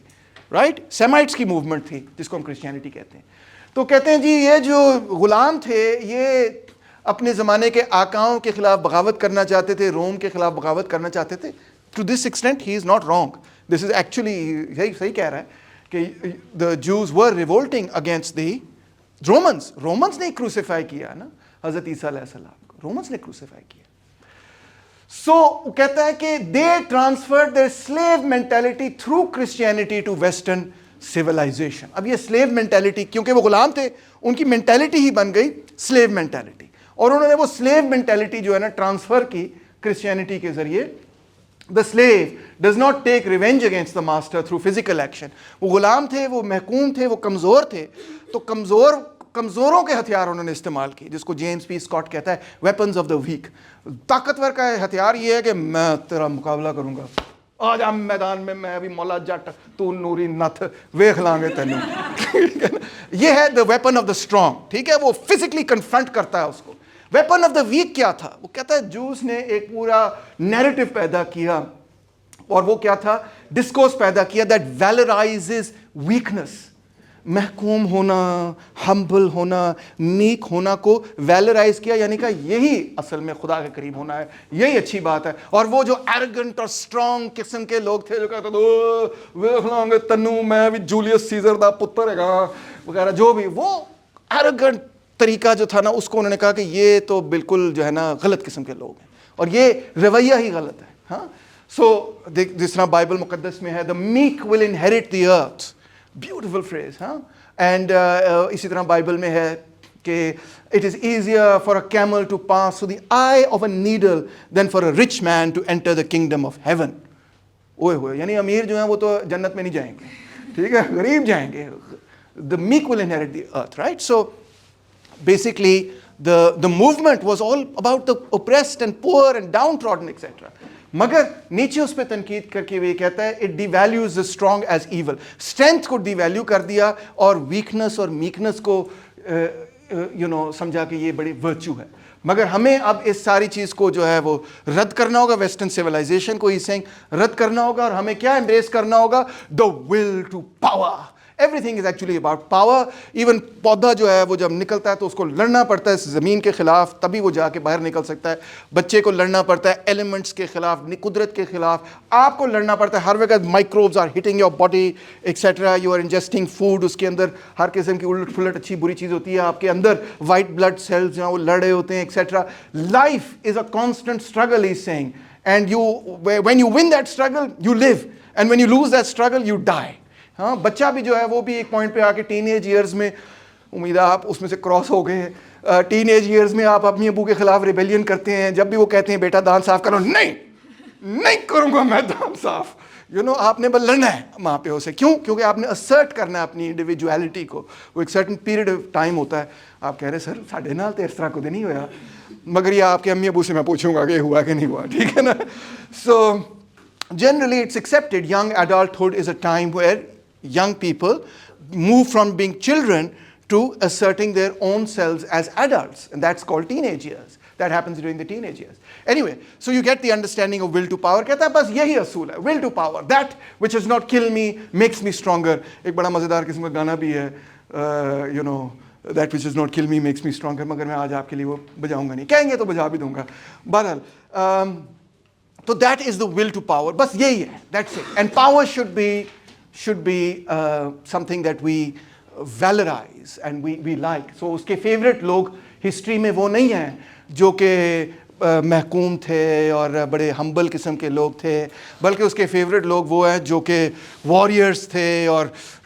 right? Semites کی movement تھی جس کو ہم Christianity کہتے ہیں. تو کہتے ہیں جی یہ جو غلام تھے یہ اپنے زمانے کے آقاؤں کے خلاف بغاوت کرنا چاہتے تھے, روم کے خلاف بغاوت کرنا چاہتے تھے. To this extent he is not wrong. This is actually صحیح کہہ رہا ہے کہ the Jews were revolting against the Romans. Romans نے crucify کیا نا حضرت عیسیٰ علیہ السلام کو, Romans نے crucify کیا. So کہتا ہے کہ they transferred their slave mentality through Christianity to Western civilization. اب یہ slave mentality, کیونکہ وہ غلام تھے, ان کی mentality ہی بن گئی slave mentality, اور انہوں نے وہ slave mentality جو ہے نا ٹرانسفر کی Christianity کے ذریعے. The slave does not take revenge against the master through physical action. وہ غلام تھے, وہ محکوم تھے, وہ کمزور تھے, تو کمزوروں کے ہتھیار انہوں نے استعمال کیے, جس کو جیمز پی اسکاٹ کہتا ہے weapons of the weak. طاقتور کا ہتھیار یہ ہے کہ میں تیرا مقابلہ کروں گا, آ جا میدان میں, میں ابھی مولا جٹ, تو نوری نتھ, ویکھ لیں گے تینوں. یہ ہے the weapon of the strong. ٹھیک ہے, وہ physically confront کرتا ہے اس کو. ویپن آف دا ویک کیا تھا؟ وہ کہتا ہے جوز نے ایک پورا نیریٹو پیدا کیا, اور وہ کیا تھا؟ ڈسکورس پیدا کیا دیٹ ویلرائزز ویکنس. محکوم ہونا, ہمبل ہونا, میک ہونا کو ویلرائز کیا, یعنی کہ یہی اصل میں خدا کے قریب ہونا ہے, یہی اچھی بات ہے. اور وہ جو ایروگنٹ اور اسٹرانگ قسم کے لوگ تھے جو کہتے تھے ویکھ لاں گے تینوں, میں بھی جولیس سیزر دا پتر ہے گا وغیرہ, جو بھی وہ ایروگنٹ طریقہ جو تھا نا اس کو انہوں نے کہا کہ یہ تو بالکل جو ہے نا غلط قسم کے لوگ ہیں اور یہ رویہ ہی غلط ہے. ہاں سو جس طرح بائبل مقدس میں ہے the meek will inherit the earth, beautiful phrase. ہاں اینڈ اسی طرح بائبل میں ہے کہ it is easier for a camel to pass through the eye of a needle than for a rich man to enter the kingdom of heaven. اوئے ہوئے یعنی امیر جو ہیں وہ تو جنت میں نہیں جائیں گے, ٹھیک ہے, غریب جائیں گے. The meek will inherit the earth, right? So basically the movement was all about the oppressed and poor and downtrodden, etc. مگر نیچے اس پہ تنقید کر کے یہ کہتا ہے it devalues the strong as evil. strength کو devalue کر دیا اور weakness اور meekness کو سمجھا کہ یہ بڑی virtue ہے. مگر ہمیں اب اس ساری چیز کو جو ہے وہ رد کرنا ہوگا, ویسٹرن سیولائزیشن کو ہی سینگ رد کرنا ہوگا, اور ہمیں کیا embrace کرنا ہوگا, the will to power. Everything is actually about power. Even پودا جو ہے وہ جب نکلتا ہے تو اس کو لڑنا پڑتا ہے زمین کے خلاف, تبھی وہ جا کے باہر نکل سکتا ہے. بچے کو لڑنا پڑتا ہے ایلیمنٹس کے خلاف, قدرت کے خلاف. آپ کو لڑنا پڑتا ہے ہر وقت microbes are hitting your body etcetera. You are ingesting food, اس کے اندر ہر قسم کی الٹ پھلٹ اچھی بری چیز ہوتی ہے. آپ کے اندر وائٹ بلڈ سیلز جو ہیں وہ لڑ رہے ہوتے ہیں etcetera. Life is a constant struggle is saying, and you when you win that struggle you live, and when you lose that struggle you die. ہاں بچہ بھی جو ہے وہ بھی ایک پوائنٹ پہ آ کے ٹین ایج ایئرز میں, امید ہے آپ اس میں سے کراس ہو گئے ہیں, ٹین ایج ایئرز میں آپ اپنی ابو کے خلاف ریبیلین کرتے ہیں. جب بھی وہ کہتے ہیں بیٹا دانت صاف کرو, نہیں کروں گا میں دانت صاف. آپ نے بس لڑنا ہے ماں پیو سے. کیوں؟ کیونکہ آپ نے اسرٹ کرنا ہے اپنی انڈیویجویلٹی کو. وہ ایک سرٹن پیریڈ آف ٹائم ہوتا ہے. آپ کہہ رہے سر ساڈے نال تو اس طرح کو نہیں ہوا, مگر یہ آپ کے امی ابو سے میں پوچھوں گا کہ ہوا کہ نہیں ہوا, ٹھیک ہے نا. سو generally it's accepted young adulthood is a time where young people move from being children to asserting their own selves as adults, and that's called teenage years. That happens during the teenage years. Anyway, so you get the understanding of will to power. کہتا ہے بس یہی اصول ہے, will to power. That which does not kill me makes me stronger. ایک بڑا مزیدار قسم کا گانا بھی ہے, that which does not kill me makes me stronger, مگر میں آج آپ کے لیے وہ بجاؤں گا نہیں. کہیں گے تو بجا بھی دوں گا. بہرحال تو that is the will to power. بس یہی ہے, that's it. And power should be something that we valorize and we like. So اس کے فیوریٹ لوگ ہسٹری میں وہ نہیں ہیں جو کہ محکوم تھے اور بڑے ہمبل قسم کے لوگ تھے, بلکہ اس کے فیوریٹ لوگ وہ ہیں جو کہ واریئرس تھے اور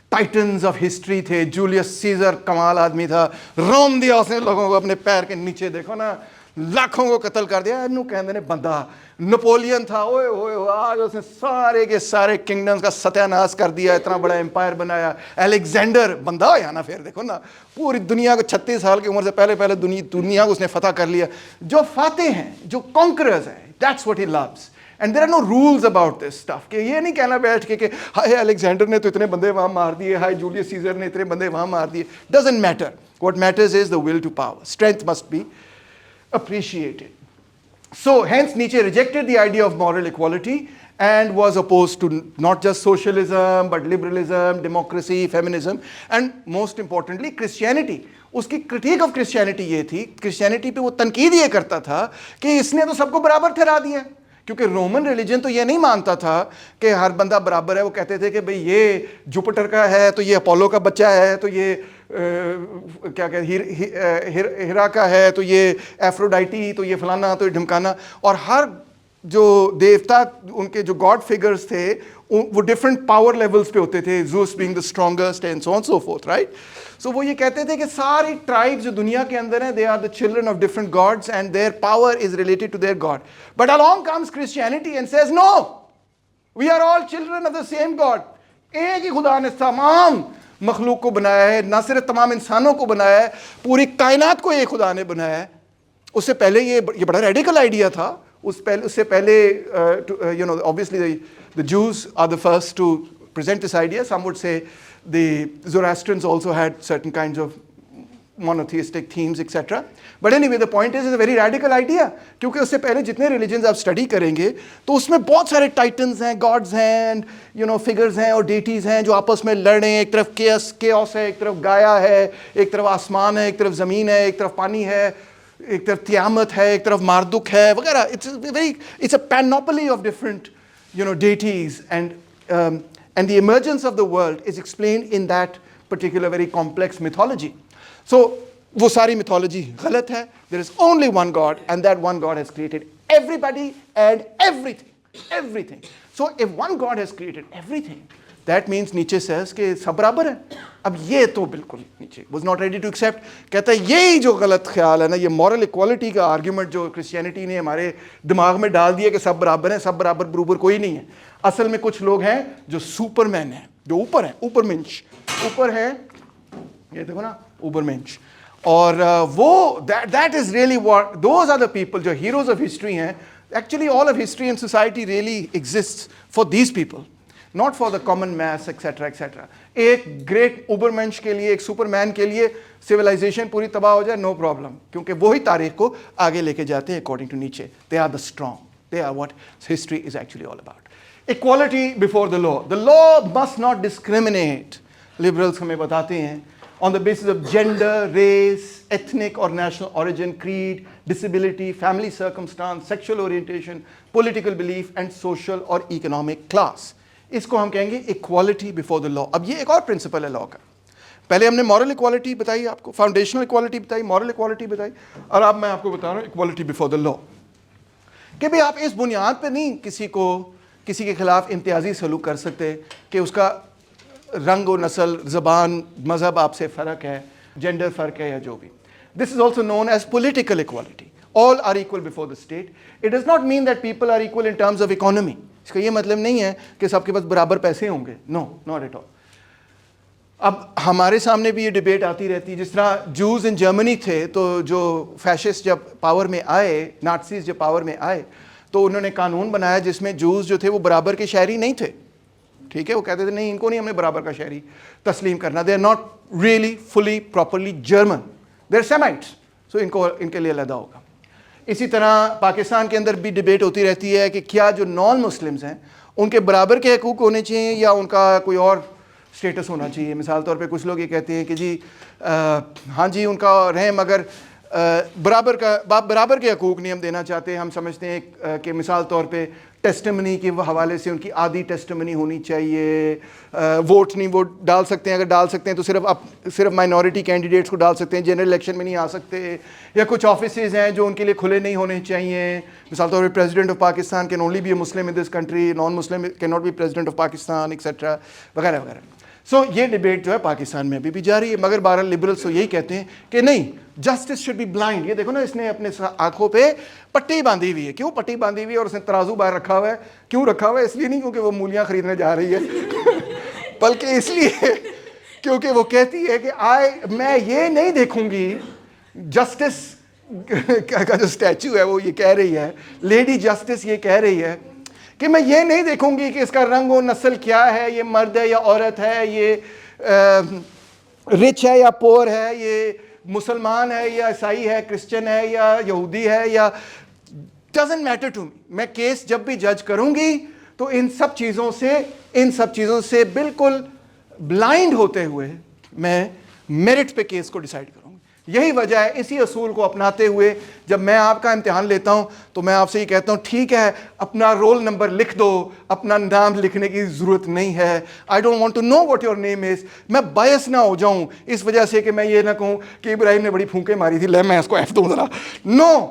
ٹائٹنز آف ہسٹری تھے. جولیس سیزر کمال آدمی تھا, روم دیا اس نے لوگوں کو اپنے پیر کے نیچے, دیکھو نا لاکھوں کو قتل کر دیا. انہوں کہندے نے بندہ. نپولین تھا, اوئے ہوئے آج اس نے سارے کے سارے کنگڈمز کا ستیہ ناش کر دیا, اتنا بڑا امپائر بنایا. الیگزینڈر بندہ ہو یا نا, پھر دیکھو نا پوری دنیا کو 36 سال کی عمر سے پہلے دنیا کو اس نے فتح کر لیا. جو فاتح ہیں, جو کانکررز ہیں, that's what he loves. And there are no rules about this stuff. کہ یہ نہیں کہنا بیٹھ کے کہ ہائے الیگزینڈر نے تو اتنے بندے وہاں مار دیے, ہائے جولیس سیزر نے اتنے بندے وہاں مار دیے. Doesn't matter. What matters is the will to power. Strength must be appreciated. So hence Nietzsche rejected the idea of moral equality and was opposed to not just socialism but liberalism, democracy, feminism, and most importantly Christianity. اس کی critique of Christianity یہ تھی, Christianity پہ وہ تنقید یہ کرتا تھا کہ اس نے تو سب کو برابر ٹھہرا دیا, کیونکہ رومن ریلیجن تو یہ نہیں مانتا تھا کہ ہر بندہ برابر ہے. وہ کہتے تھے کہ بھئی یہ جوپٹر کا ہے تو یہ اپولو کا بچہ ہے, تو یہ کیا کہتے ہیرا کا ہے تو یہ ایفروڈائٹی, تو یہ فلانا, تو یہ ڈھمکانا. اور ہر جو دیوتا ان کے جو گاڈ فگرز تھے وہ ڈفرینٹ پاور لیولز پہ ہوتے تھے, Zeus being the strongest and so on so forth, right. So وہ یہ کہتے تھے کہ ساری ٹرائبز جو دنیا کے اندر ہیں they are the children of different gods and their power is related to their god. But along comes Christianity and says no, we are all children of the same God. ایک ہی خدا نے تمام مخلوق کو بنایا ہے, نہ صرف تمام انسانوں کو بنایا ہے, پوری کائنات کو ایک خدا نے بنایا ہے. اس سے پہلے یہ بڑا ریڈیکل آئیڈیا تھا. اس سے پہلے obviously the Jews are the first to present this idea. Some would say the Zoroastrians also had certain kinds of monotheistic themes, etc. But anyway, the point is it's a very radical idea. کیونکہ اس سے پہلے جتنے ریلیجنز آپ اسٹڈی کریں گے تو اس میں بہت سارے ٹائٹنز ہیں, گاڈز ہیں, فگرز ہیں اور ڈیٹیز ہیں جو آپس میں لڑ رہے ہیں. ایک طرف کیوس ہے, ایک طرف گایا ہے, ایک طرف آسمان ہے, ایک طرف زمین ہے, ایک طرف پانی ہے, ایک طرف قیامت ہے, ایک طرف ماردک ہے وغیرہ. It's a panoply of different deities, and the emergence of the world is explained in that particular very complex mythology. So وہ ساری میتھولوجی غلط ہے. There is only one God and that one God has created everybody and everything. So if one God has created everything, that means Nietzsche says کہ سب برابر ہیں. اب یہ تو بالکل نیچے was not ready to accept. کہتا ہے یہی جو غلط خیال ہے نا, یہ مورل ایکوالٹی کا آرگیومنٹ جو کرسچینٹی نے ہمارے دماغ میں ڈال دیا کہ سب برابر ہیں, سب برابر بروبر کوئی نہیں ہے. اصل میں کچھ لوگ ہیں جو سپر مین ہیں, جو اوپر ہیں, اوپر منچ اوپر ہیں, یہ دیکھو نا اوپر منچ. اور وہ that is really what those are the people جو heroes of history ہیں. Actually all of history and society really exists for these people, not for the common mass etc etc. ایک گریٹ اوبرمنش کے لیے, ایک سپر مین کے لیے civilization پوری تباہ ہو جائے no problem, کیونکہ وہی تاریخ کو آگے لے کے جاتے ہیں according to Nietzsche. They are the strong, they are what history is actually all about. Equality before the law. The law must not discriminate. Liberals ہمیں بتاتے ہیں on the basis of gender, race, ethnic or national origin, creed, disability, family circumstance, sexual orientation, political belief and social or economic class. اس کو ہم کہیں گے equality before the law. اب یہ ایک اور پرنسپل ہے لاء کا. پہلے ہم نے مورل ایکوالٹی بتائی آپ کو, فاؤنڈیشنل ایکوالٹی بتائی, مورل ایکوالٹی بتائی, اور اب میں آپ کو بتا رہا ہوں equality before the law. کہ بھئی آپ اس بنیاد پہ نہیں کسی کے خلاف امتیازی سلوک کر سکتے کہ اس کا رنگ و نسل, زبان, مذہب آپ سے فرق ہے, جینڈر فرق ہے یا جو بھی. This is also known as political equality. All are equal before the state. It does not mean that people are equal in terms of economy. اس کا یہ مطلب نہیں ہے کہ سب کے پاس برابر پیسے ہوں گے. No, not at all. اب ہمارے سامنے بھی یہ ڈیبیٹ آتی رہتی, جس طرح جوز ان جرمنی تھے تو جو فیشسٹ جب پاور میں آئے, نازیز جب پاور میں آئے تو انہوں نے قانون بنایا جس میں جوز جو تھے وہ برابر کے شہری نہیں تھے. ٹھیک ہے, وہ کہتے تھے نہیں, ان کو نہیں ہم نے برابر کا شہری تسلیم کرنا. They are not really fully properly German, they are Semites, so ان کے لیے علیحدہ ہوگا. اسی طرح پاکستان کے اندر بھی ڈیبیٹ ہوتی رہتی ہے کہ کیا جو نان مسلمز ہیں ان کے برابر کے حقوق ہونے چاہیے یا ان کا کوئی اور اسٹیٹس ہونا چاہیے. مثال طور پہ کچھ لوگ یہ کہتے ہیں کہ جی ہاں جی ان کا رہیں, مگر برابر کے حقوق نہیں ہم دینا چاہتے. ہم سمجھتے ہیں کہ مثال طور پہ ٹیسٹمنی کے حوالے سے ان کی آدھی ٹیسٹمنی ہونی چاہیے, ووٹ نہیں ووٹ ڈال سکتے ہیں, اگر ڈال سکتے ہیں تو صرف مائنورٹی کینڈیڈیٹس کو ڈال سکتے ہیں, جنرل الیکشن میں نہیں آ سکتے. یا کچھ آفیسز ہیں جو ان کے لیے کھلے نہیں ہونے چاہیے. مثال طور پہ president of Pakistan can only be a Muslim in this country, non Muslim can not be president of Pakistan etcetera وغیرہ وغیرہ. سو یہ ڈیبیٹ جو ہے پاکستان میں ابھی بھی جاری ہے, مگر بہرحال لبرلس تو یہی کہتے ہیں کہ نہیں, جسٹس شوڈ بی بلائنڈ. یہ دیکھو نا, اس نے اپنے آنکھوں پہ پٹی باندھی ہوئی ہے. کیوں پٹی باندھی ہوئی ہے اور اس نے ترازو باہر رکھا ہوا ہے؟ کیوں رکھا ہوا ہے؟ اس لیے نہیں کیونکہ وہ مولیاں خریدنے جا رہی ہے بلکہ اس لیے کیونکہ وہ کہتی ہے کہ میں یہ نہیں دیکھوں گی. جسٹس کا جو اسٹیچو ہے وہ یہ کہہ رہی ہے, لیڈی جسٹس یہ کہہ رہی ہے کہ میں یہ نہیں دیکھوں گی کہ اس کا رنگ و نسل کیا ہے, یہ مرد ہے یا عورت ہے, یہ رچ ہے یا پور ہے, یہ مسلمان ہے یا عیسائی ہے, کرسچن ہے یا یہودی ہے, یا ڈزنٹ میٹر ٹو می. میں کیس جب بھی جج کروں گی تو ان سب چیزوں سے بالکل بلائنڈ ہوتے ہوئے میں میرٹ پہ کیس کو ڈیسائیڈ کروں گی. یہی وجہ ہے, اسی اصول کو اپناتے ہوئے جب میں آپ کا امتحان لیتا ہوں تو میں آپ سے یہ کہتا ہوں ٹھیک ہے اپنا رول نمبر لکھ دو, اپنا نام لکھنے کی ضرورت نہیں ہے. I don't want to know what your name is. میں بائس نہ ہو جاؤں اس وجہ سے کہ میں یہ نہ کہوں کہ ابراہیم نے بڑی پھونکیں ماری تھی, لے میں اس کو ایف دوں ذرا. نو,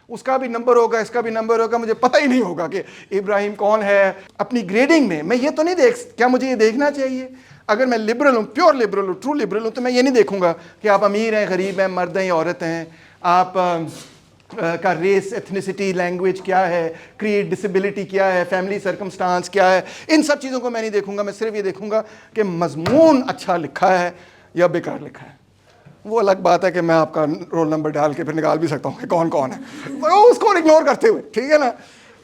اس کا بھی نمبر ہوگا, اس کا بھی نمبر ہوگا, مجھے پتہ ہی نہیں ہوگا کہ ابراہیم کون ہے. اپنی گریڈنگ میں یہ تو نہیں کیا مجھے یہ دیکھنا چاہیے اگر میں لبرل ہوں, پیور لبرل ہوں, ٹرو لبرل ہوں, تو میں یہ نہیں دیکھوں گا کہ آپ امیر ہیں, غریب ہیں, مرد ہیں یا عورت ہیں, آپ کا ریس, ایتھنیسٹی, لینگویج کیا ہے, کریڈ, ڈسیبلٹی کیا ہے, فیملی سرکمسٹانس کیا ہے. ان سب چیزوں کو میں نہیں دیکھوں گا. میں صرف یہ دیکھوں گا کہ مضمون اچھا لکھا ہے یا بیکار لکھا ہے. وہ الگ بات ہے کہ میں آپ کا رول نمبر ڈال کے پھر نکال بھی سکتا ہوں کہ کون کون ہے, اس کو اگنور کرتے ہوئے, ٹھیک ہے نا.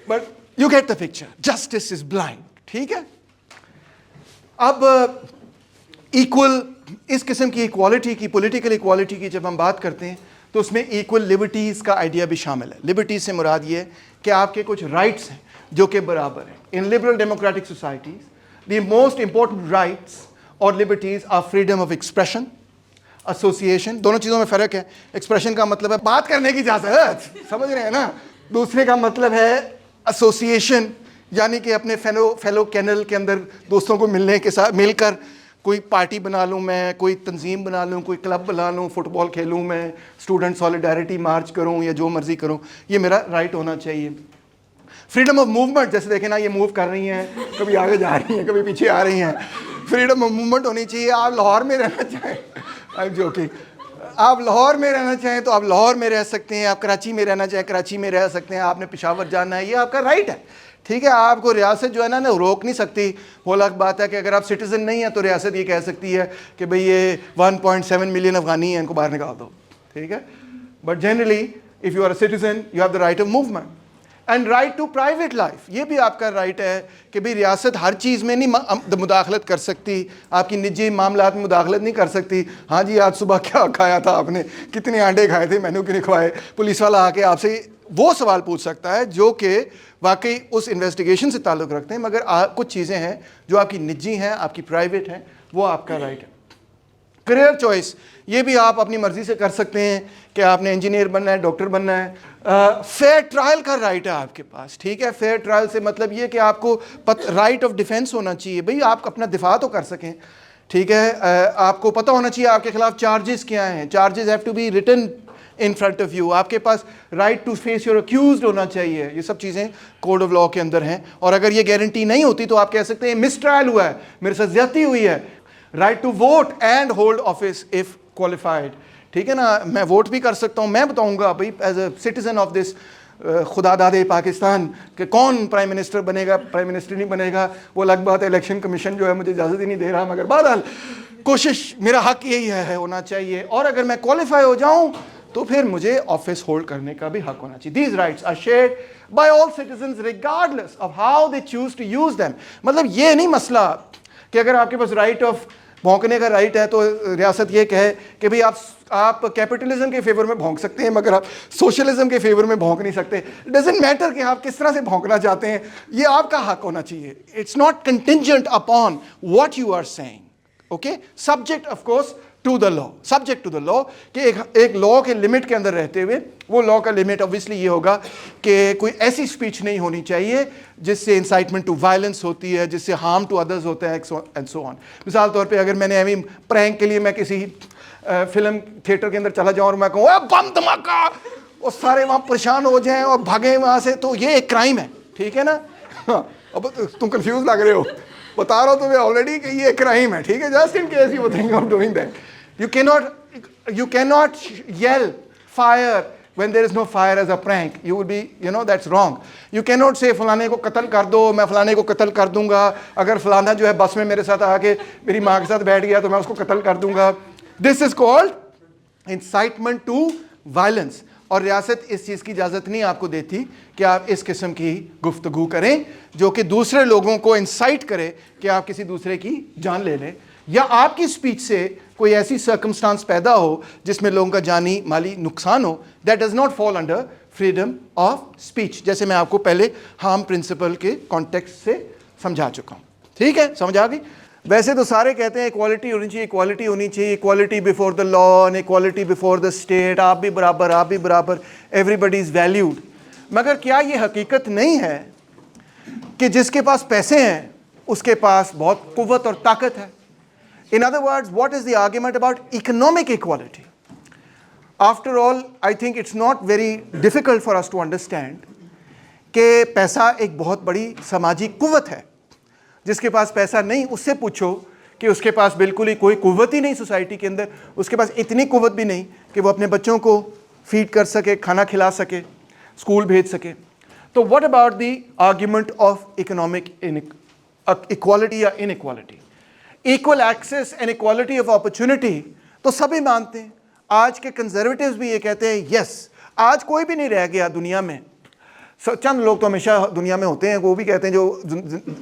But you get the picture, justice is blind. ٹھیک ہے. اب ایکول, اس قسم کی ایکوالٹی کی, پولیٹیکل ایکوالٹی کی جب ہم بات کرتے ہیں تو اس میں ایکول لبرٹیز کا آئیڈیا بھی شامل ہے. لبرٹیز سے مراد یہ ہے کہ آپ کے کچھ رائٹس ہیں جو کہ برابر ہیں. In liberal democratic societies the most important rights اور liberties are freedom of expression, association. دونوں چیزوں میں فرق ہے. ایکسپریشن کا مطلب ہے بات کرنے کی اجازت, سمجھ رہے ہیں نا. دوسرے کا مطلب ہے ایسوسیشن, یعنی کہ اپنے فیلو کینل کے اندر دوستوں کو ملنے کے ساتھ مل کر کوئی پارٹی بنا لوں میں, کوئی تنظیم بنا لوں, کوئی کلب بنا لوں, فٹ بال کھیلوں میں, اسٹوڈنٹ سالیڈیرٹی مارچ کروں یا جو مرضی کروں, یہ میرا رائٹ ہونا چاہیے. فریڈم آف موومنٹ, جیسے دیکھیں نا یہ موو کر رہی ہیں, کبھی آگے جا رہی ہیں, کبھی پیچھے آ رہی ہیں, فریڈم آف موومنٹ ہونی چاہیے. آپ لاہور میں رہنا چاہیں, جو کہ آپ لاہور میں رہنا چاہیں تو آپ لاہور میں رہ سکتے ہیں, آپ کراچی میں رہنا چاہیں کراچی میں رہ سکتے ہیں, آپ نے پشاور جانا ہے یہ آپ کا رائٹ ہے, ٹھیک ہے. آپ کو ریاست جو ہے نا روک نہیں سکتی. وہ الگ بات ہے کہ اگر آپ سٹیزن نہیں ہیں تو ریاست یہ کہہ سکتی ہے کہ بھئی یہ 1.7 ملین افغانی ہیں, ان کو باہر نکال دو, ٹھیک ہے. But generally if you are a citizen you have the right of movement and right to private life. یہ بھی آپ کا رائٹ ہے کہ بھئی ریاست ہر چیز میں نہیں مداخلت کر سکتی, آپ کی نجی معاملات میں مداخلت نہیں کر سکتی. ہاں جی آج صبح کیا کھایا تھا آپ نے, کتنے انڈے کھائے تھے, مینو کیوں نہیں کھوائے, پولیس والا آ کے آپ سے وہ سوال پوچھ سکتا ہے جو کہ واقعی اس انویسٹیگیشن سے تعلق رکھتے ہیں. مگر کچھ چیزیں ہیں جو آپ کی نجی ہیں, آپ کی پرائیویٹ ہیں, وہ آپ کا رائٹ ہے. کریئر چوائس, یہ بھی آپ اپنی مرضی سے کر سکتے ہیں کہ آپ نے انجینئر بننا ہے, ڈاکٹر بننا ہے. فیئر ٹرائل کا رائٹ ہے آپ کے پاس, ٹھیک ہے. فیئر ٹرائل سے مطلب یہ کہ آپ کو رائٹ آف ڈیفینس ہونا چاہیے, بھئی آپ اپنا دفاع تو کر سکیں, ٹھیک ہے. آپ کو پتہ ہونا چاہیے آپ کے خلاف چارجز کیا ہیں, charges have to be written in front of you. آپ کے پاس right to face your accused ہونا چاہیے. یہ سب چیزیں کوڈ آف لاء کے اندر ہیں, اور اگر یہ گارنٹی نہیں ہوتی تو آپ کہہ سکتے ہیں مس ٹرائل ہوا ہے, میرے ساتھ زیادتی ہوئی ہے. Right to vote and hold office if qualified, ٹھیک ہے نا. میں ووٹ بھی کر سکتا ہوں, میں بتاؤں گا بھائی as a citizen of this خدا دادے پاکستان کہ کون پرائم منسٹر بنے گا, پرائم منسٹر نہیں بنے گا, وہ الگ بات ہے. الیکشن کمیشن جو ہے مجھے اجازت ہی نہیں دے رہا, مگر بہرحال کوشش, میرا حق یہی ہے ہونا چاہیے. اور اگر میں کوالیفائی ہو جاؤں تو پھر مجھے آفس ہولڈ کرنے کا بھی حق ہونا چاہیے. These rights are shared by all citizens regardless of how they choose to use them. مطلب یہ نہیں مسئلہ کہ اگر آپ کے پاس رائٹ آف بھونکنے کا رائٹ ہے تو ریاست یہ کہے کہ بھئی آپ کیپٹلزم کے فیور میں بھونک سکتے ہیں مگر آپ سوشلزم کے فیور میں بھونک نہیں سکتے. ڈزنٹ میٹر کہ آپ کس طرح سے بھونکنا چاہتے ہیں, یہ آپ کا حق ہونا چاہیے. It's not contingent upon what you are saying, okay. Subject of course to the law, subject to the law, کہ ایک لا کے لمٹ کے اندر رہتے ہوئے. وہ لا کا لمٹ اوبویسلی یہ ہوگا کہ کوئی ایسی اسپیچ نہیں ہونی چاہیے جس سے انسائٹمنٹ ٹو وائلنس ہوتی ہے, جس سے ہارم ٹو ادرز ہوتا ہے, اینڈ سو آن. مثال طور پہ اگر میں نے ایویں پرینک کے لیے میں کسی فلم تھیٹر کے اندر چلا جاؤں اور میں کہوں اے بم دھماکہ, اور سارے وہاں پریشان ہو جائیں اور بھاگیں وہاں سے, تو یہ ایک کرائم ہے, ٹھیک ہے نا. اب تم کنفیوز لگ رہے ہو, بتا رہا ہوں تمہیں آلریڈی کہ یہ کرائم ہے, ٹھیک ہے. Just in case you think of doing that, you cannot yell fire when there is no fire as a prank. You will be, that's wrong. You cannot say فلانے کو قتل کر دو, میں فلانے کو قتل کر دوں گا, اگر فلانا جو ہے بس میں میرے ساتھ آ کے میری ماں کے ساتھ بیٹھ گیا تو میں اس کو قتل کر دوں گا. This is called incitement to violence. اور ریاست اس چیز کی اجازت نہیں آپ کو دیتی کہ آپ اس قسم کی گفتگو کریں جو کہ دوسرے لوگوں کو انسائٹ کرے کہ آپ کسی دوسرے کی جان لے لیں, یا آپ کی سپیچ سے کوئی ایسی سرکمسٹانس پیدا ہو جس میں لوگوں کا جانی مالی نقصان ہو. That does not fall under freedom of speech, جیسے میں آپ کو پہلے ہارم پرنسپل کے کانٹیکسٹ سے سمجھا چکا ہوں, ٹھیک ہے. سمجھ آ گئی. ویسے تو سارے کہتے ہیں ایکوالٹی ہونی چاہیے, ایکوالٹی ہونی چاہیے, equality before the law and equality before the state, آپ بھی برابر, آپ بھی برابر, ایوری بڈی از ویلیوڈ. مگر کیا یہ حقیقت نہیں ہے کہ جس کے پاس پیسے ہیں اس کے پاس بہت قوت اور طاقت ہے؟ In other words, what is the argument about economic equality? After all, I think it's not very difficult for us to understand کہ پیسہ ایک بہت بڑی سماجی قوت ہے. جس کے پاس پیسہ نہیں اس سے پوچھو کہ اس کے پاس بالکل ہی کوئی قوت ہی نہیں سوسائٹی کے اندر, اس کے پاس اتنی قوت بھی نہیں کہ وہ اپنے بچوں کو فیڈ کر سکے, کھانا کھلا سکے, اسکول بھیج سکے. تو what about the argument of economic equality یا inequality? Equal access and equality of opportunity تو سبھی مانتے ہیں. آج کے کنزرویٹیوز بھی یہ کہتے ہیں یس, آج کوئی بھی نہیں رہ گیا دنیا میں. چند لوگ تو ہمیشہ دنیا میں ہوتے ہیں, وہ بھی کہتے ہیں جو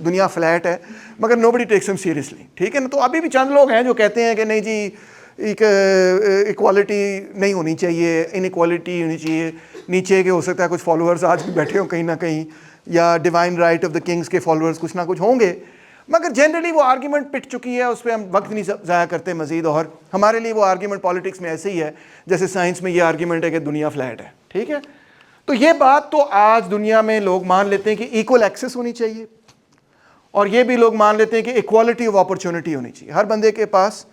دنیا فلیٹ ہے, مگر نو بڈی ٹیکس ہم سیریسلی, ٹھیک ہے نا. تو ابھی بھی چند لوگ ہیں جو کہتے ہیں کہ نہیں جی ایکوالٹی نہیں ہونی چاہیے, ان ایکوالٹی ہونی چاہیے. نیچے کے ہو سکتا ہے کچھ فالوورز آج بھی بیٹھے ہوں کہیں نہ کہیں, یا divine right of the kings کے فالوورز کچھ نہ کچھ ہوں گے, مگر جنرلی وہ آرگیومنٹ پٹ چکی ہے, اس پہ ہم وقت نہیں ضائع کرتے مزید. اور ہمارے لیے وہ آرگیومنٹ پالیٹکس میں ایسے ہی ہے جیسے سائنس میں یہ آرگیومنٹ ہے کہ دنیا فلیٹ ہے, ٹھیک ہے. تو یہ بات تو آج دنیا میں لوگ مان لیتے ہیں کہ ایکول ایکسیس ہونی چاہیے, اور یہ بھی لوگ مان لیتے ہیں کہ ایکوالٹی آف اپرچونٹی ہونی چاہیے, ہر بندے کے پاس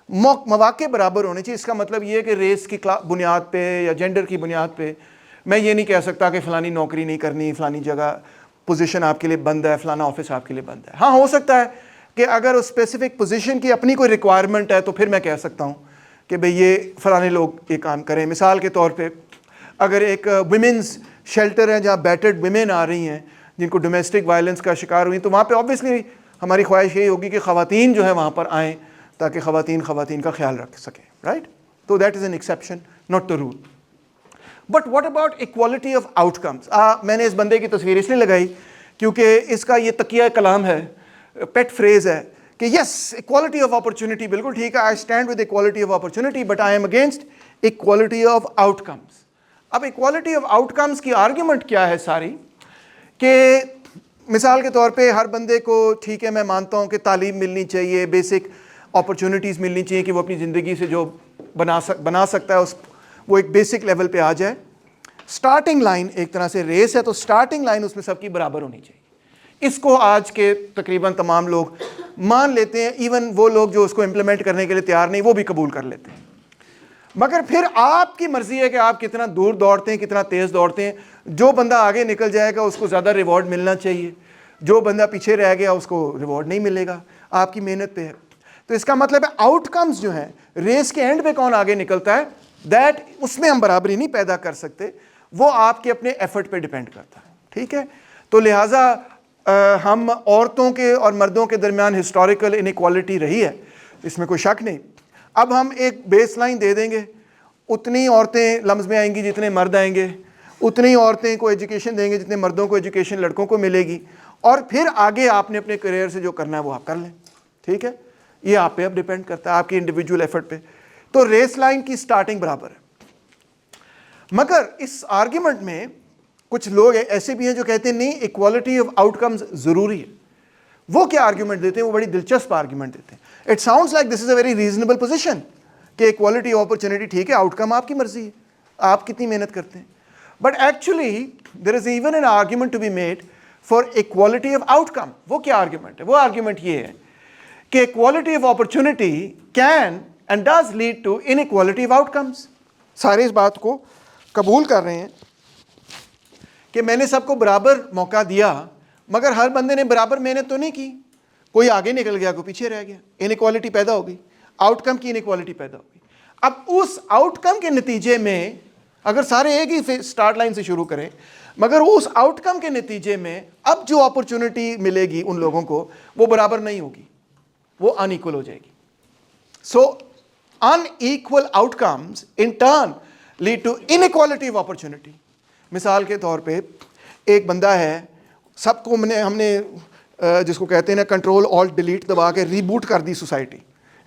مواقع برابر ہونے چاہیے. اس کا مطلب یہ ہے کہ ریس کی بنیاد پہ یا جینڈر کی بنیاد پہ میں یہ نہیں کہہ سکتا کہ فلانی نوکری نہیں کرنی, فلانی جگہ پوزیشن آپ کے لیے بند ہے, فلانا آفس آپ کے لیے بند ہے. ہاں ہو سکتا ہے کہ اگر اس اسپیسیفک پوزیشن کی اپنی کوئی ریکوائرمنٹ ہے تو پھر میں کہہ سکتا ہوں کہ بھئی یہ فلانے لوگ یہ کام کریں. مثال کے طور پہ اگر ایک ویمنز شیلٹر ہے جہاں بیٹرڈ ویمن آ رہی ہیں جن کو ڈومیسٹک وائلنس کا شکار ہوئی, تو وہاں پہ آبویسلی ہماری خواہش یہی ہوگی کہ خواتین جو ہیں وہاں پر آئیں تاکہ خواتین کا خیال رکھ سکیں, رائٹ. تو that is an exception, not the rule. But what about equality of outcomes. میں نے اس بندے کی تصویر اس لیے لگائی کیونکہ اس کا یہ تکیہ کلام ہے, پیٹ فریز ہے کہ یس ایکوالٹی آف اپرچونٹی بالکل ٹھیک ہے, I stand with equality of opportunity but I am against equality of outcomes. اب ایکوالٹی آف آؤٹ کمس کی آرگیومنٹ کیا ہے ساری, کہ مثال کے طور پہ ہر بندے کو ٹھیک ہے میں مانتا ہوں کہ تعلیم ملنی چاہیے, بیسک اپرچونٹیز ملنی چاہیے کہ وہ اپنی زندگی سے جو بنا سکتا ہے اس وہ ایک بیسک لیول پہ آ جائے. سٹارٹنگ لائن ایک طرح سے ریس ہے, تو سٹارٹنگ لائن اس میں سب کی برابر ہونی چاہیے. اس کو آج کے تقریباً تمام لوگ مان لیتے ہیں, ایون وہ لوگ جو اس کو امپلیمنٹ کرنے کے لیے تیار نہیں وہ بھی قبول کر لیتے ہیں. مگر پھر آپ کی مرضی ہے کہ آپ کتنا دور دوڑتے ہیں, کتنا تیز دوڑتے ہیں. جو بندہ آگے نکل جائے گا اس کو زیادہ ریوارڈ ملنا چاہیے, جو بندہ پیچھے رہ گیا اس کو ریوارڈ نہیں ملے گا, آپ کی محنت پہ ہے. تو اس کا مطلب ہے آؤٹ کمز جو ہیں ریس کے اینڈ پہ کون آگے نکلتا ہے, دیٹ اس میں ہم برابری نہیں پیدا کر سکتے, وہ آپ کے اپنے ایفرٹ پہ ڈیپینڈ کرتا ہے. ٹھیک ہے, تو لہٰذا ہم عورتوں کے اور مردوں کے درمیان ہسٹوریکل انیکوالٹی رہی ہے, اس میں کوئی شک نہیں. اب ہم ایک بیس لائن دے دیں گے, اتنی عورتیں لمز میں آئیں گی جتنے مرد آئیں گے, اتنی عورتیں کو ایجوکیشن دیں گے جتنے مردوں کو ایجوکیشن لڑکوں کو ملے گی, اور پھر آگے آپ نے اپنے کریئر سے جو کرنا ہے وہ آپ کر لیں. ٹھیک ہے, یہ آپ پہ اب ڈیپینڈ کرتا ہے آپ کی انڈیویجول ایفرٹ پہ. تو ریس لائن کی سٹارٹنگ برابر ہے. مگر اس آرگیومنٹ میں کچھ لوگ ایسے بھی ہیں جو کہتے ہیں نہیں ایکوالٹی آف آؤٹ کمز ضروری ہے. وہ کیا آرگیومنٹ دیتے ہیں, وہ بڑی دلچسپ آرگیومنٹ دیتے ہیں. It sounds like this is a very reasonable position کہ ایکوالٹی آف اپرچونٹی ٹھیک ہے, آؤٹ کم آپ کی مرضی ہے, آپ کتنی محنت کرتے ہیں. But actually there is even an argument to be made for equality of outcome. وہ کیا آرگیومنٹ ہے, وہ آرگیومنٹ یہ ہے کہ equality of opportunity can and does lead to in equality of outcomes. سارے اس بات کو قبول کر رہے ہیں کہ میں نے سب کو برابر موقع دیا مگر ہر بندے نے برابر محنت تو نہیں کی, کوئی آگے نکل گیا کوئی پیچھے رہ گیا, انیکوالٹی پیدا ہو گئی, آؤٹ کم کی انیکوالٹی پیدا ہو گئی. اب اس آؤٹ کم کے نتیجے میں اگر سارے ایک ہی سٹارٹ لائن سے شروع کریں, مگر اس آؤٹ کم کے نتیجے میں اب جو اپرچونٹی ملے گی ان لوگوں کو وہ برابر نہیں ہوگی, وہ ان ایکول ہو جائے گی. So unequal outcomes in turn lead to inequality of opportunity. مثال کے طور پہ ایک بندہ ہے, سب کو ہم نے جس کو کہتے ہیں نا کنٹرول آلٹ ڈیلیٹ دبا کے ریبوٹ کر دی سوسائٹی.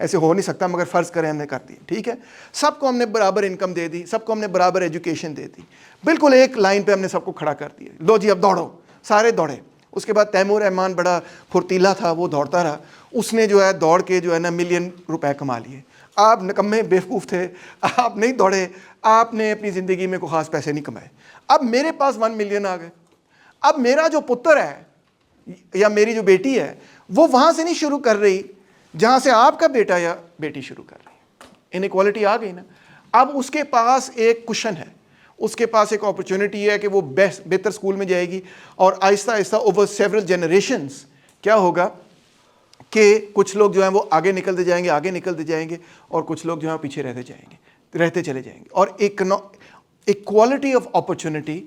ایسے ہو نہیں سکتا مگر فرض کریں ہم نے کر دی. ٹھیک ہے, سب کو ہم نے برابر انکم دے دی, سب کو ہم نے برابر ایجوکیشن دے دی, بالکل ایک لائن پہ ہم نے سب کو کھڑا کر دیا. لو جی اب دوڑو, سارے دوڑے. اس کے بعد تیمور رحمان بڑا پھرتیلا تھا, وہ دوڑتا رہا, اس نے جو ہے دوڑ کے جو ہے نا ملین روپے کما لیے. آپ نکمے بیوقوف تھے, آپ نہیں دوڑے, آپ نے اپنی زندگی میں کوئی خاص پیسے نہیں کمائے. اب میرے پاس 1 ملین آ گئے. اب میرا جو پتر ہے یا میری جو بیٹی ہے وہ وہاں سے نہیں شروع کر رہی جہاں سے آپ کا بیٹا یا بیٹی شروع کر رہی ہے. انیکوالٹی آ گئی نا. اب اس کے پاس ایک کشن ہے, اس کے پاس ایک اپرچونٹی ہے کہ وہ بہتر اسکول میں جائے گی, اور آہستہ آہستہ اوور سیورل جنریشنز کیا ہوگا کہ کچھ لوگ جو ہیں وہ آگے نکلتے جائیں گے, آگے نکلتے جائیں گے, اور کچھ لوگ جو ہیں پیچھے رہتے جائیں گے, رہتے چلے جائیں گے. اور equality of opportunity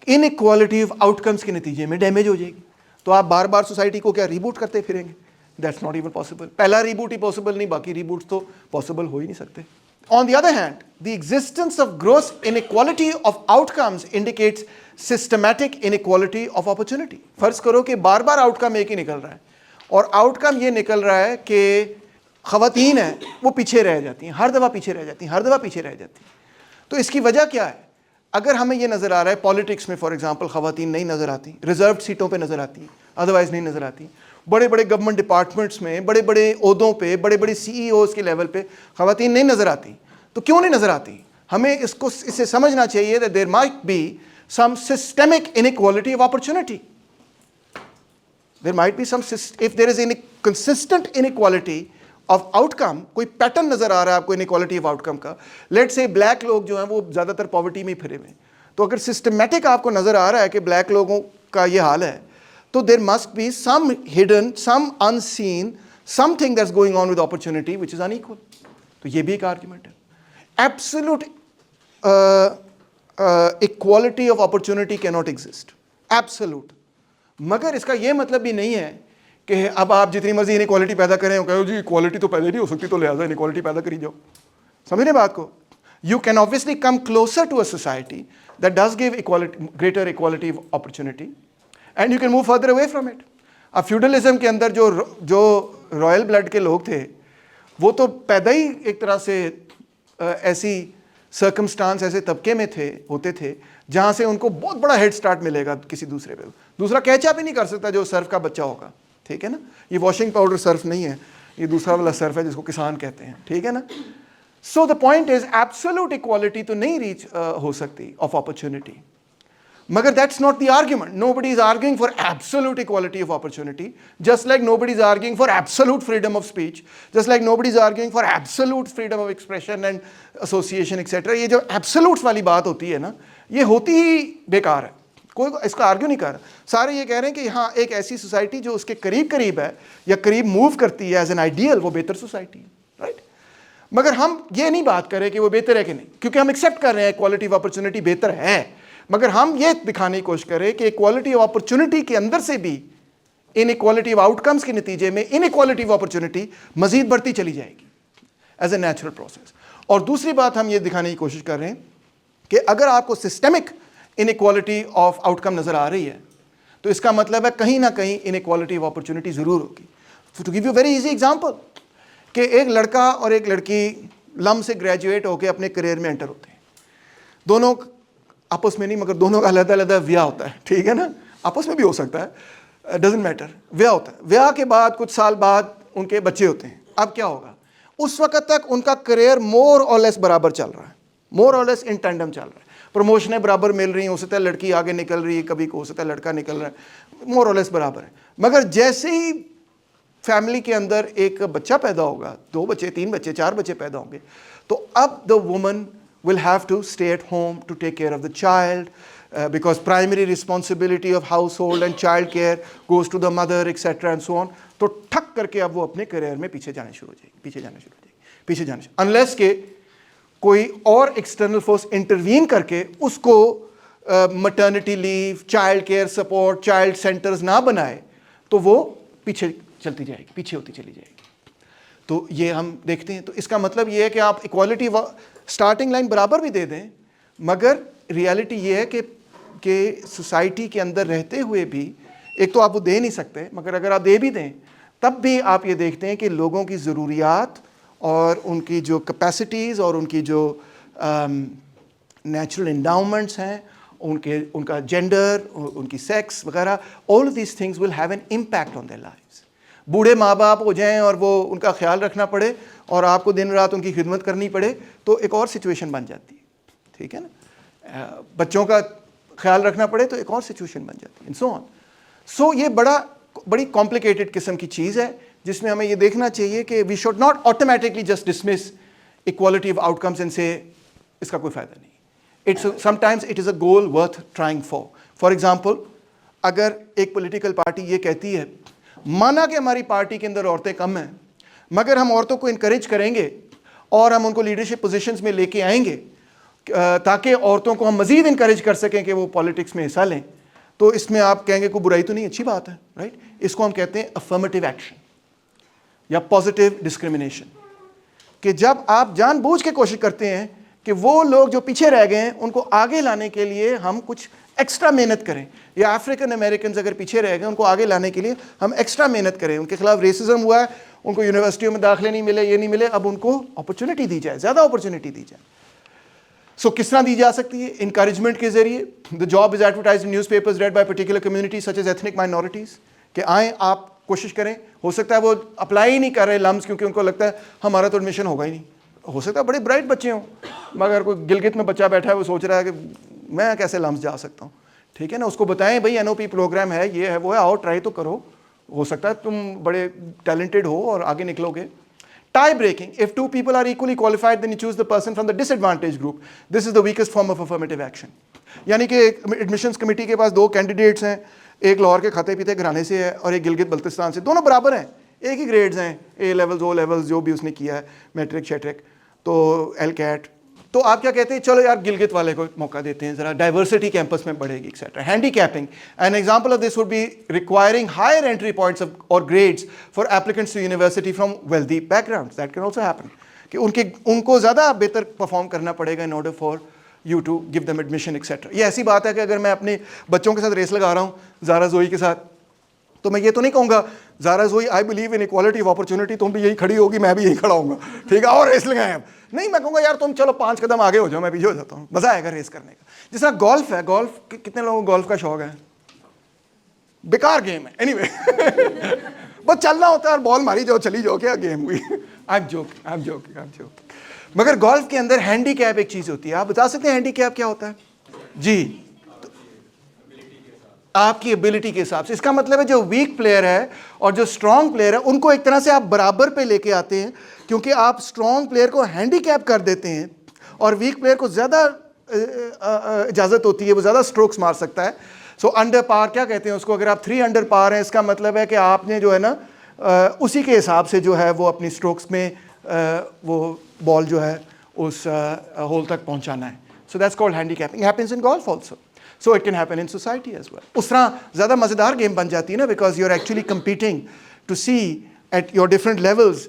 in equality of outcomes کے نتیجے میں ڈیمیج ہو جائے گی. تو آپ بار بار سوسائٹی کو کیا ریبوٹ کرتے پھریں گے؟ That's not even possible. پہلا ریبوٹ ہی پاسبل نہیں, باقی ریبوٹس تو پاسبل ہو ہی نہیں سکتے. On the other hand, the existence of gross inequality of outcomes indicates systematic inequality of opportunity. فرض کرو کہ بار بار آؤٹ کم ایک ہی نکل رہا ہے, اور آؤٹ کم یہ نکل رہا ہے کہ خواتین ہیں وہ پیچھے رہ جاتی ہیں, ہر دفعہ پیچھے رہ جاتی ہیں, ہر دفعہ پیچھے رہ جاتی ہیں. تو اس کی وجہ کیا ہے؟ اگر ہمیں یہ نظر آ رہا ہے پالیٹکس میں فار ایگزامپل خواتین نہیں نظر آتی, ریزروڈ سیٹوں پہ نظر آتی ہیں, ادروائز نہیں نظر آتی. بڑے بڑے گورنمنٹ ڈپارٹمنٹس میں بڑے بڑے عہدوں پہ, بڑے بڑے سی ای اوز کے لیول پہ خواتین نہیں نظر آتی. تو کیوں نہیں نظر آتی؟ ہمیں اسے سمجھنا چاہیے that there might be some systemic inequality of opportunity. there might be some, if there is any consistent inequality of outcome, کوئی پیٹرن نظر آ رہا ہے آپ کو inequality of outcome کا, let's say black لوگ جو ہیں وہ زیادہ تر پاورٹی میں ہی پھرے ہوئے ہیں, تو اگر سسٹمیٹک آپ کو نظر آ رہا ہے کہ بلیک لوگوں کا یہ حال ہے, تو there must be some hidden, some unseen, something that's going on with opportunity which is unequal. تو یہ بھی ایک آرگیومنٹ ہے. Absolute equality of opportunity cannot exist. Absolute. مگر اس کا یہ مطلب بھی نہیں ہے کہ اب آپ جتنی مرضی انیکوالٹی پیدا کریں اور کہو جی اکوالٹی تو پیدا نہیں ہو سکتی تو لہٰذا انیکوالٹی پیدا کری جاؤ. سمجھنے بات کو؟ You can obviously come closer to a society that does give equality, greater equality of opportunity, and you can move further away from it. اب فیوڈلزم کے اندر جو رائل بلڈ کے لوگ تھے وہ تو پیدا ہی ایک طرح سے ایسی سرکمسٹانس, ایسے طبقے میں ہوتے تھے جہاں سے ان کو بہت بڑا ہیڈ سٹارٹ ملے گا کسی دوسرے پہ. دوسرا کیچ اپ ہی نہیں کر سکتا جو سرف کا بچہ ہوگا, ٹھیک ہے نا. یہ واشنگ پاؤڈر سرف نہیں ہے, یہ دوسرا والا سرف ہے جس کو کسان کہتے ہیں, ٹھیک ہے نا. So the point is absolute equality تو نہیں ریچ ہو سکتی آف اپرچونٹی, مگر that's not the argument. Nobody is arguing for absolute equality of opportunity, just like nobody is arguing for absolute freedom of speech, just like nobody is arguing for absolute freedom of expression and association etcetera. یہ جو ایبسولوٹس والی بات ہوتی ہے نا, یہ ہوتی ہی بیکار ہے, کوئی اس کا آرگیو نہیں کر رہا. سارے یہ کہہ رہے ہیں کہ ہاں ایک ایسی سوسائٹی جو اس کے قریب قریب ہے یا قریب موو کرتی ہے ایز این آئیڈیل, وہ بہتر سوسائٹی ہے, رائٹ. مگر ہم یہ نہیں بات کریں کہ وہ بہتر ہے کہ نہیں, کیونکہ ہم ایکسیپٹ کر رہے ہیں ایکوالٹی آف اپرچونٹی بہتر ہے, مگر ہم یہ دکھانے کی کوشش کریں کہ ایکوالٹی آف اپرچونٹی کے اندر سے بھی ان ایکوالٹی آف آؤٹ کمس کے نتیجے میں ان ایکوالٹی آف اپرچونٹی مزید بڑھتی چلی جائے گی ایز اے نیچرل پروسیس. اور دوسری بات ہم یہ دکھانے کی کوشش کر رہے ہیں کہ اگر آپ کو systemic in equality of out کم نظر آ رہی ہے تو اس کا مطلب ہے کہیں نہ کہیں ان ایکوالٹی آف اپرچونٹی ضرور ہوگی. To give you very easy example, کہ ایک لڑکا اور ایک لڑکی لم سے گریجویٹ ہو کے اپنے کریئر میں انٹر ہوتے ہیں, دونوں آپس میں نہیں مگر دونوں کا علیحدہ علیحدہ ویا ہوتا ہے, ٹھیک ہے نا, آپس میں بھی ہو سکتا ہے, ڈزنٹ میٹر, ویا ہوتا ہے. ویا کے بعد کچھ سال بعد ان کے بچے ہوتے ہیں. اب کیا ہوگا, اس وقت تک ان کا کریئر مور اور لیس برابر چل رہا ہے, مور اور لیس ان ٹینڈم چل رہا ہے, پروموشنیں برابر مل رہی ہیں, ہو سکتا ہے لڑکی آگے نکل رہی ہے, کبھی ہو سکتا ہے لڑکا نکل رہا ہے, مور اور لیس برابر ہے. مگر جیسے ہی فیملی کے اندر ایک بچہ پیدا ہوگا, 2 بچے 3 بچے 4 بچے پیدا ہوں گے, تو اب the woman will have to stay at home to take care of the child, because primary responsibility of household and child care goes to the mother, etc. and so on. تو ٹھک کر کے اب وہ اپنے کریئر میں پیچھے جانا شروع ہو جائے گی, unless کہ کوئی اور ایکسٹرنل فورس انٹروین کر کے اس کو maternity leave, child care support, child centres نہ بنائے, تو وہ پیچھے چلتی جائے گی, پیچھے ہوتی چلی جائے گی. تو یہ ہم دیکھتے ہیں. تو اس کا مطلب یہ ہے کہ آپ ایکوالٹی اسٹارٹنگ لائن برابر بھی دے دیں, مگر ریالٹی یہ ہے کہ سوسائٹی کے اندر رہتے ہوئے بھی ایک تو آپ وہ دے نہیں سکتے, مگر اگر آپ دے بھی دیں تب بھی آپ یہ دیکھتے ہیں کہ لوگوں کی ضروریات اور ان کی جو کیپیسٹیز اور ان کی جو نیچرل انڈاؤمنٹس ہیں, ان کا جینڈر, ان کی سیکس وغیرہ, all these things will have an impact on their lives. بوڑھے ماں باپ ہو جائیں اور وہ ان کا خیال رکھنا پڑے اور آپ کو دن رات ان کی خدمت کرنی پڑے تو ایک اور سچویشن بن جاتی ہے, ٹھیک ہے نا. بچوں کا خیال رکھنا پڑے تو ایک اور سچویشن بن جاتی ہے, سو آن. سو یہ بڑی کمپلیکیٹڈ قسم کی چیز ہے جس میں ہمیں یہ دیکھنا چاہیے کہ we should not automatically just dismiss equality of outcomes and say اس کا کوئی فائدہ نہیں. Sometimes it is a goal worth trying for. For example, اگر ایک پولیٹیکل پارٹی یہ کہتی ہے, مانا کہ ہماری پارٹی کے اندر عورتیں کم ہیں, مگر ہم عورتوں کو انکریج کریں گے اور ہم ان کو لیڈرشپ پوزیشنز میں لے کے آئیں گے تاکہ عورتوں کو ہم مزید انکریج کر سکیں کہ وہ پالیٹکس میں حصہ لیں, تو اس میں آپ کہیں گے کوئی برائی تو نہیں, اچھی بات ہے, رائٹ. اس کو ہم کہتے ہیں افرمیٹیو ایکشن یا پازیٹیو ڈسکریمنیشن, کہ جب آپ جان بوجھ کے کوشش کرتے ہیں کہ وہ لوگ جو پیچھے رہ گئے ہیں ان کو آگے لانے کے لیے ہم کچھ ایکسٹرا محنت کریں, یا افریقن امریکنز اگر پیچھے رہ گئے ان کو آگے لانے کے لیے ہم ایکسٹرا محنت کریں, ان کے خلاف ریسزم ہوا ہے, ان کو یونیورسٹیوں میں داخلے نہیں ملے, یہ نہیں ملے, اب ان کو اپرچونٹی دی جائے, زیادہ اپرچونٹی دی جائے. سو کس طرح دی جا سکتی ہے؟ انکریجمنٹ کے ذریعے. The job is advertised in news papers read by particular communities such as ethnic minorities, کہ آئیں آپ کوشش کریں. ہو سکتا ہے وہ اپلائی ہی نہیں کر رہے لمس کیونکہ ان کو لگتا ہے ہمارا تو ایڈمیشن ہوگا ہی نہیں. ہو سکتا ہے بڑے برائٹ بچے ہوں, مگر کوئی گلگت میں بچہ بیٹھا ہے وہ سوچ رہا ہے کہ میں کیسے لمس جا سکتا ہوں, ٹھیک ہے نا. اس کو بتائیں بھائی NOP پروگرام ہے, یہ ہے وہ ہے, آؤ ٹرائی تو کرو, ہو سکتا ہے تم بڑے ٹیلنٹڈ ہو اور آگے نکلو گے. Tie breaking. If two people are equally qualified, then you choose the person from the disadvantaged group. This is the weakest form of affirmative action. یعنی کہ ایڈمیشنز کمیٹی کے پاس 2 کینڈیڈیٹس ہیں, ایک لاہور کے کھاتے پیتے گھرانے سے ہے اور ایک گلگت بلتستان سے, دونوں برابر ہیں, ایک ہی گریڈز ہیں, اے لیولز او لیولز جو بھی اس نے کیا ہے, میٹرک شیٹرک تو ایل کیٹ. تو آپ کیا کہتے ہیں, چلو یار گلگت والے کو موقع دیتے ہیں, ذرا ڈائیورسٹی کیمپس میں بڑھے گی etcetera. Handicapping, an example of this would be requiring higher entry points اور grades for applicants to university from wealthy backgrounds. That can also happen کہ ان کو زیادہ بہتر پرفارم کرنا پڑے گا in order for you to give them admission etcetera. یہ ایسی بات ہے کہ اگر میں اپنے بچوں کے ساتھ ریس لگا رہا ہوں زارا زوئی کے ساتھ, تو میں یہ تو نہیں کہوں گا Zara Zoe I believe in equality of opportunity, تم بھی یہی کھڑی ہوگی میں بھی یہی کھڑا ہوں گا, ٹھیک ہے, اور ریس لگائیں. اب نہیں, میں کہوں گا یار تم چلو 5 قدم آگے ہو جاؤ, میں پیچھے ہو جاتا ہوں, مزہ آئے گا ریس کرنے کا. جس طرح گولف ہے, گولف کتنے لوگوں کو گولف کا شوق ہے؟ بیکار گیم ہے, اینی وے بس چلنا ہوتا ہے اور بال ماری جاؤ چلی جاؤ, کیا گیم ہوئی. I'm joking. مگر گولف کے اندر ہینڈی کیپ ایک چیز ہوتی ہے. آپ بتا سکتے ہیں ہینڈی کیپ کیا ہوتا ہے؟ جی, آپ کی ایبلٹی کے حساب سے. اس کا مطلب ہے جو ویک پلیئر ہے اور جو اسٹرانگ پلیئر ہے ان کو ایک طرح سے آپ برابر پہ لے کے آتے ہیں, کیونکہ آپ اسٹرانگ پلیئر کو ہینڈی کیپ کر دیتے ہیں اور ویک پلیئر کو زیادہ اجازت ہوتی ہے, وہ زیادہ اسٹروکس مار سکتا ہے. سو انڈر پار کیا کہتے ہیں اس کو, اگر آپ 3 انڈر پار ہیں, اس کا مطلب ہے کہ آپ نے جو ہے نا اسی کے حساب سے جو ہے وہ اپنی اسٹروکس میں وہ بال جو ہے اس ہول تک پہنچانا ہے. So that's called handy keeping. Happens in golf also. So it can happen in society as well. اس طرح زیادہ مزیدار گیم بن جاتی ہے نا, because you are actually competing to see at your different levels.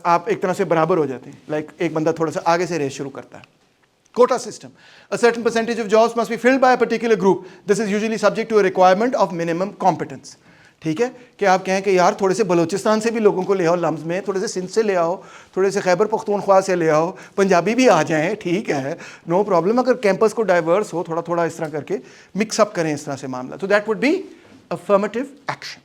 آپ ایک طرح سے برابر ہو جاتے ہیں. لائک ایک بندہ تھوڑا سا آگے سے ریس شروع کرتا ہے. Quota system. A certain percentage of jobs must be filled by a particular group. This is usually subject to a requirement of minimum competence. ٹھیک ہے, کہ آپ کہیں کہ یار تھوڑے سے بلوچستان سے بھی لوگوں کو لے آؤ لمز میں, تھوڑے سے سندھ سے لے آؤ, تھوڑے سے خیبر پختونخوا سے لے آؤ, پنجابی بھی آ جائیں, ٹھیک ہے, نو پرابلم. اگر کیمپس کو ڈائیورس ہو, تھوڑا تھوڑا اس طرح کر کے مکس اپ کریں اس طرح سے معاملہ, تو that would be affirmative action.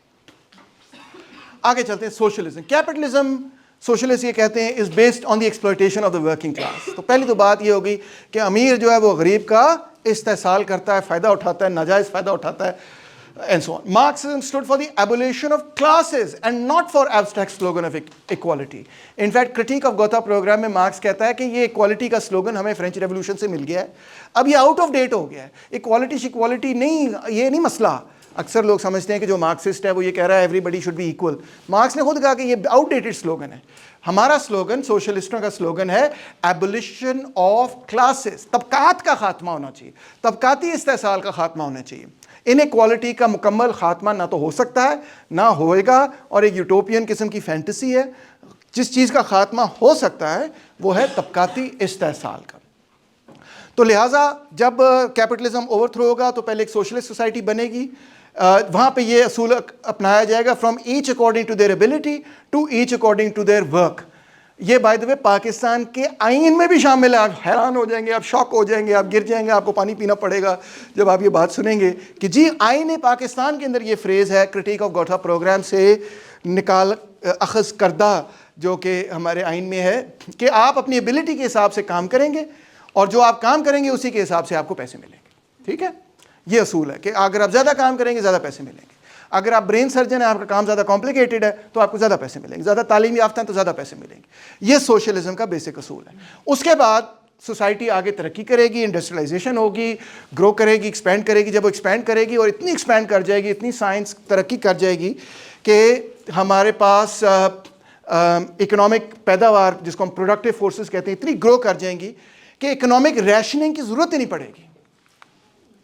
آگے چلتے ہیں سوشلزم. کیپٹلزم, سوشلسٹ یہ کہتے ہیں is based on the exploitation of the working class. تو پہلی تو بات یہ ہوگی کہ امیر جو ہے وہ غریب کا استحصال کرتا ہے, فائدہ اٹھاتا ہے, ناجائز فائدہ اٹھاتا ہے, and so on. Marxism stood for the abolition of classes and not for abstract slogan of equality. In fact, Critique of Gotha program میں مارکس کہتا ہے کہ یہ equality کا سلوگن ہمیں فرینچ ریولوشن سے مل گیا ہے, اب یہ آؤٹ آف ڈیٹ ہو گیا ہے. equality نہیں, یہ نہیں مسئلہ. اکثر لوگ سمجھتے ہیں کہ جو مارکسسٹ ہے وہ یہ کہہ رہا ہے everybody should be equal. Marx نے خود کہا کہ یہ آؤٹ ڈیٹڈ سلوگن ہے. ہمارا سلوگن, سوشلسٹوں کا سلوگن ہے ایبولیشن آف کلاسز. طبقات کا خاتمہ ہونا چاہیے, طبقاتی استحصال کا خاتمہ ہونا چاہیے. ان ایکوالٹی کا مکمل خاتمہ نہ تو ہو سکتا ہے نہ ہوئے گا, اور ایک یوٹوپین قسم کی فینٹیسی ہے. جس چیز کا خاتمہ ہو سکتا ہے وہ ہے طبقاتی استحصال کا. تو لہٰذا جب کیپٹلزم اوور تھرو ہوگا تو پہلے ایک سوشلسٹ سوسائٹی بنے گی, وہاں پہ یہ اصول اپنایا جائے گا, from each according to their ability to each according to their work. یہ بائی دا وے پاکستان کے آئین میں بھی شامل ہے. آپ حیران ہو جائیں گے, آپ شاک ہو جائیں گے, آپ گر جائیں گے, آپ کو پانی پینا پڑے گا جب آپ یہ بات سنیں گے کہ جی آئین پاکستان کے اندر یہ فریز ہے کرٹیک آف گوتھا پروگرام سے نکال اخذ کردہ, جو کہ ہمارے آئین میں ہے کہ آپ اپنی ایبلٹی کے حساب سے کام کریں گے اور جو آپ کام کریں گے اسی کے حساب سے آپ کو پیسے ملیں گے. ٹھیک ہے, یہ اصول ہے کہ اگر آپ زیادہ کام کریں گے زیادہ پیسے ملیں گے. اگر آپ برین سرجن ہیں, آپ کا کام زیادہ کمپلیکیٹڈ ہے تو آپ کو زیادہ پیسے ملیں گے. زیادہ تعلیم یافتہ ہیں تو زیادہ پیسے ملیں گے. یہ سوشلزم کا بیسک اصول ہے. اس کے بعد سوسائٹی آگے ترقی کرے گی, انڈسٹریلائزیشن ہوگی, گرو کرے گی, ایکسپینڈ کرے گی. جب وہ ایکسپینڈ کرے گی اور اتنی ایکسپینڈ کر جائے گی, اتنی سائنس ترقی کر جائے گی کہ ہمارے پاس اکنامک پیداوار جس کو ہم پروڈکٹیو فورسز کہتے ہیں اتنی گرو کر جائیں گی کہ اکنامک ریشننگ کی ضرورت ہی نہیں پڑے گی.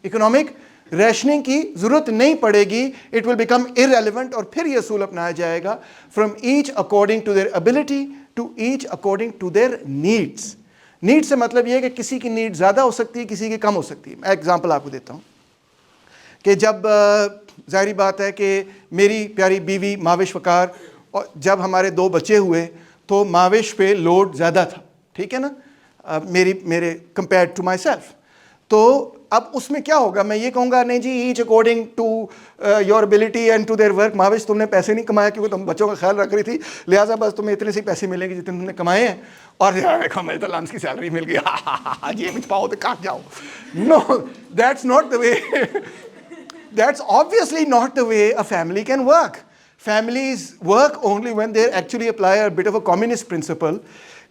اکنامک ریشننگ کی ضرورت نہیں پڑے گی. It will become irrelevant. اور پھر یہ اصول اپنایا جائے گا from each according to their ability to each according to their needs. Need سے مطلب یہ ہے کہ کسی کی نیڈ زیادہ ہو سکتی ہے, کسی کی کم ہو سکتی ہے. میں ایگزامپل آپ کو دیتا ہوں کہ جب ظاہری بات ہے کہ میری پیاری بیوی ماوش وقار, اور جب ہمارے 2 بچے ہوئے تو ماوش پہ لوڈ زیادہ تھا. ٹھیک ہے نا, میرے کمپیئر ٹو مائی سیلف. تو اب اس میں کیا ہوگا, میں یہ کہوں گا نہیں جی each according to your ability and to their work. Mahwash تم نے پیسے نہیں کمایا کیونکہ تم بچوں کا خیال رکھ رہی تھی, لہٰذا بس تمہیں اتنے سے پیسے ملیں گے جتنے تم نے کمائے ہیں. اور دیکھو مجھے تو لانس کی سیلری مل گئی, جی مجھ پاؤ تو کاٹ جاؤ. No, that's not the way. That's obviously not the way a family can work. Families work only when they actually apply a bit of a communist principle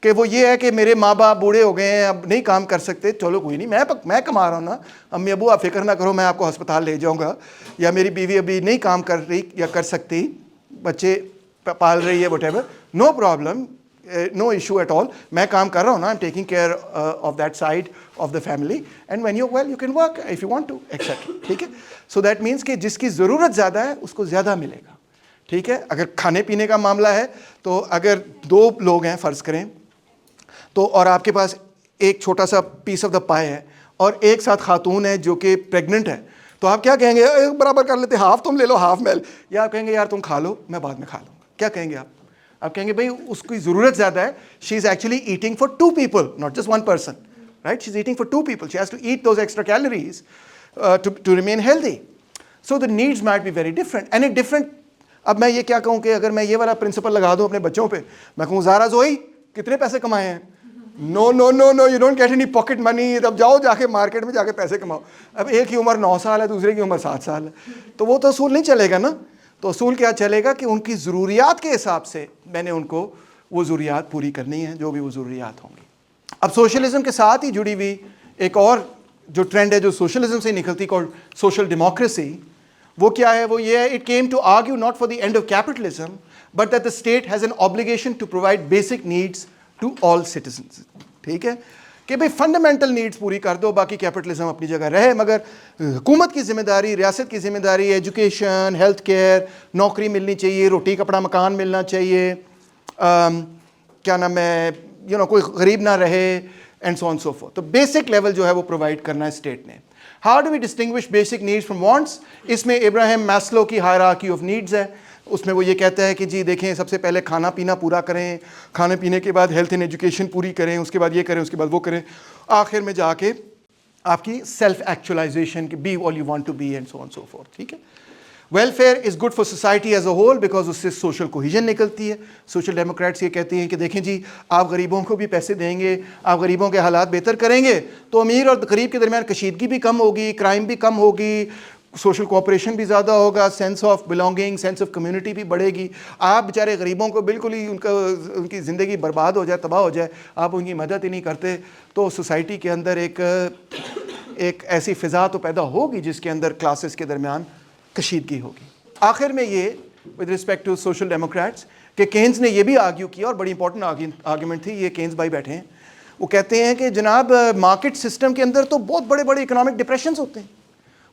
کہ وہ یہ ہے کہ میرے ماں باپ بوڑھے ہو گئے ہیں, اب نہیں کام کر سکتے, چلو کوئی نہیں, میں کما رہا ہوں نا, امی ابو آپ فکر نہ کرو, میں آپ کو ہسپتال لے جاؤں گا, یا میری بیوی ابھی نہیں کام کر رہی یا کر سکتی, بچے پال رہی ہے, whatever, no problem, no issue at all, میں کام کر رہا ہوں نا, I am taking care of that side of the family, and when you well you can work if you want to etcetera. ٹھیک ہے, سو دیٹ مینس کہ جس کی ضرورت زیادہ ہے اس کو زیادہ ملے گا. ٹھیک ہے, اگر کھانے پینے کا معاملہ ہے تو اگر 2 لوگ ہیں فرض کریں تو, اور آپ کے پاس ایک چھوٹا سا پیس آف دا پائے ہے, اور ایک ساتھ خاتون ہے جو کہ پریگننٹ ہے, تو آپ کیا کہیں گے, برابر کر لیتے, ہاف تم لے لو ہاف میں, یا آپ کہیں گے یار تم کھا لو میں بعد میں کھا لوں گا, کیا کہیں گے آپ کہیں گے بھائی اس کی ضرورت زیادہ ہے, she is actually eating for 2 people, not just 1 person, right, she is eating for 2 people, she has to eat those extra calories to remain healthy, so the needs might be very different and a different. اب میں یہ کیا کہوں کہ اگر میں یہ والا پرنسپل لگا دوں اپنے بچوں پہ, میں کہوں زارا زوئی کتنے پیسے کمائے ہیں, no no no no, you don't get any pocket money, اب جاؤ جا کے مارکیٹ میں جا کے پیسے کماؤ. اب ایک کی عمر 9 سال ہے, دوسرے کی عمر 7 سال ہے, تو وہ تو اصول نہیں چلے گا نا. تو اصول کیا چلے گا کہ ان کی ضروریات کے حساب سے میں نے ان کو وہ ضروریات پوری کرنی ہے, جو بھی وہ ضروریات ہوں گی. اب سوشلزم کے ساتھ ہی جڑی ہوئی ایک اور جو ٹرینڈ ہے جو سوشلزم سے نکلتی, کالڈ سوشل ڈیموکریسی, وہ کیا ہے, وہ یہ ہے, it came to argue not for the end of capitalism but that the state has an obligation to provide basic needs to all citizens. ٹھیک ہے, کہ بھئی فنڈامنٹل نیڈس پوری کر دو, باقی کیپٹلزم اپنی جگہ رہے, مگر حکومت کی ذمہ داری, ریاست کی ذمہ داری, ایجوکیشن, ہیلتھ کیئر, نوکری ملنی چاہیے, روٹی کپڑا مکان ملنا چاہیے, کیا نام ہے, کوئی غریب نہ رہے, and so on so forth. تو بیسک لیول جو ہے وہ پرووائڈ کرنا ہے اسٹیٹ نے. How do we distinguish basic needs from wants? اس میں ابراہیم میسلو کی ہائرارکی آف نیڈز ہے. اس میں وہ یہ کہتا ہے کہ جی دیکھیں, سب سے پہلے کھانا پینا پورا کریں, کھانے پینے کے بعد ہیلتھ اینڈ ایجوکیشن پوری کریں, اس کے بعد یہ کریں, اس کے بعد وہ کریں, آخر میں جا کے آپ کی self actualisation, be all you want to be, and so on so forth. ٹھیک ہے, welfare is good for society as a whole because اس سے سوشل کوہیژن نکلتی ہے. سوشل ڈیموکریٹس یہ کہتے ہیں کہ دیکھیں جی, آپ غریبوں کو بھی پیسے دیں گے, آپ غریبوں کے حالات بہتر کریں گے تو امیر اور غریب کے درمیان کشیدگی بھی کم ہوگی, کرائم بھی کم ہوگی, سوشل کوآپریشن بھی زیادہ ہوگا, sense of belonging, sense of community بھی بڑھے گی. آپ بیچارے غریبوں کو بالکل ہی ان کی زندگی برباد ہو جائے, تباہ ہو جائے, آپ ان کی مدد ہی نہیں کرتے, تو سوسائٹی کے اندر ایک ایسی فضا تو پیدا ہوگی جس کے اندر کلاسز کے درمیان کشیدگی ہوگی. آخر میں یہ with respect to social democrats کہ کینز نے یہ بھی آرگیو کیا, اور بڑی امپورٹنٹ آرگیومنٹ تھی, یہ کینز بھائی بیٹھے ہیں, وہ کہتے ہیں کہ جناب مارکیٹ سسٹم کے اندر تو بہت بڑے بڑے اکنامک ڈپریشنز ہوتے ہیں,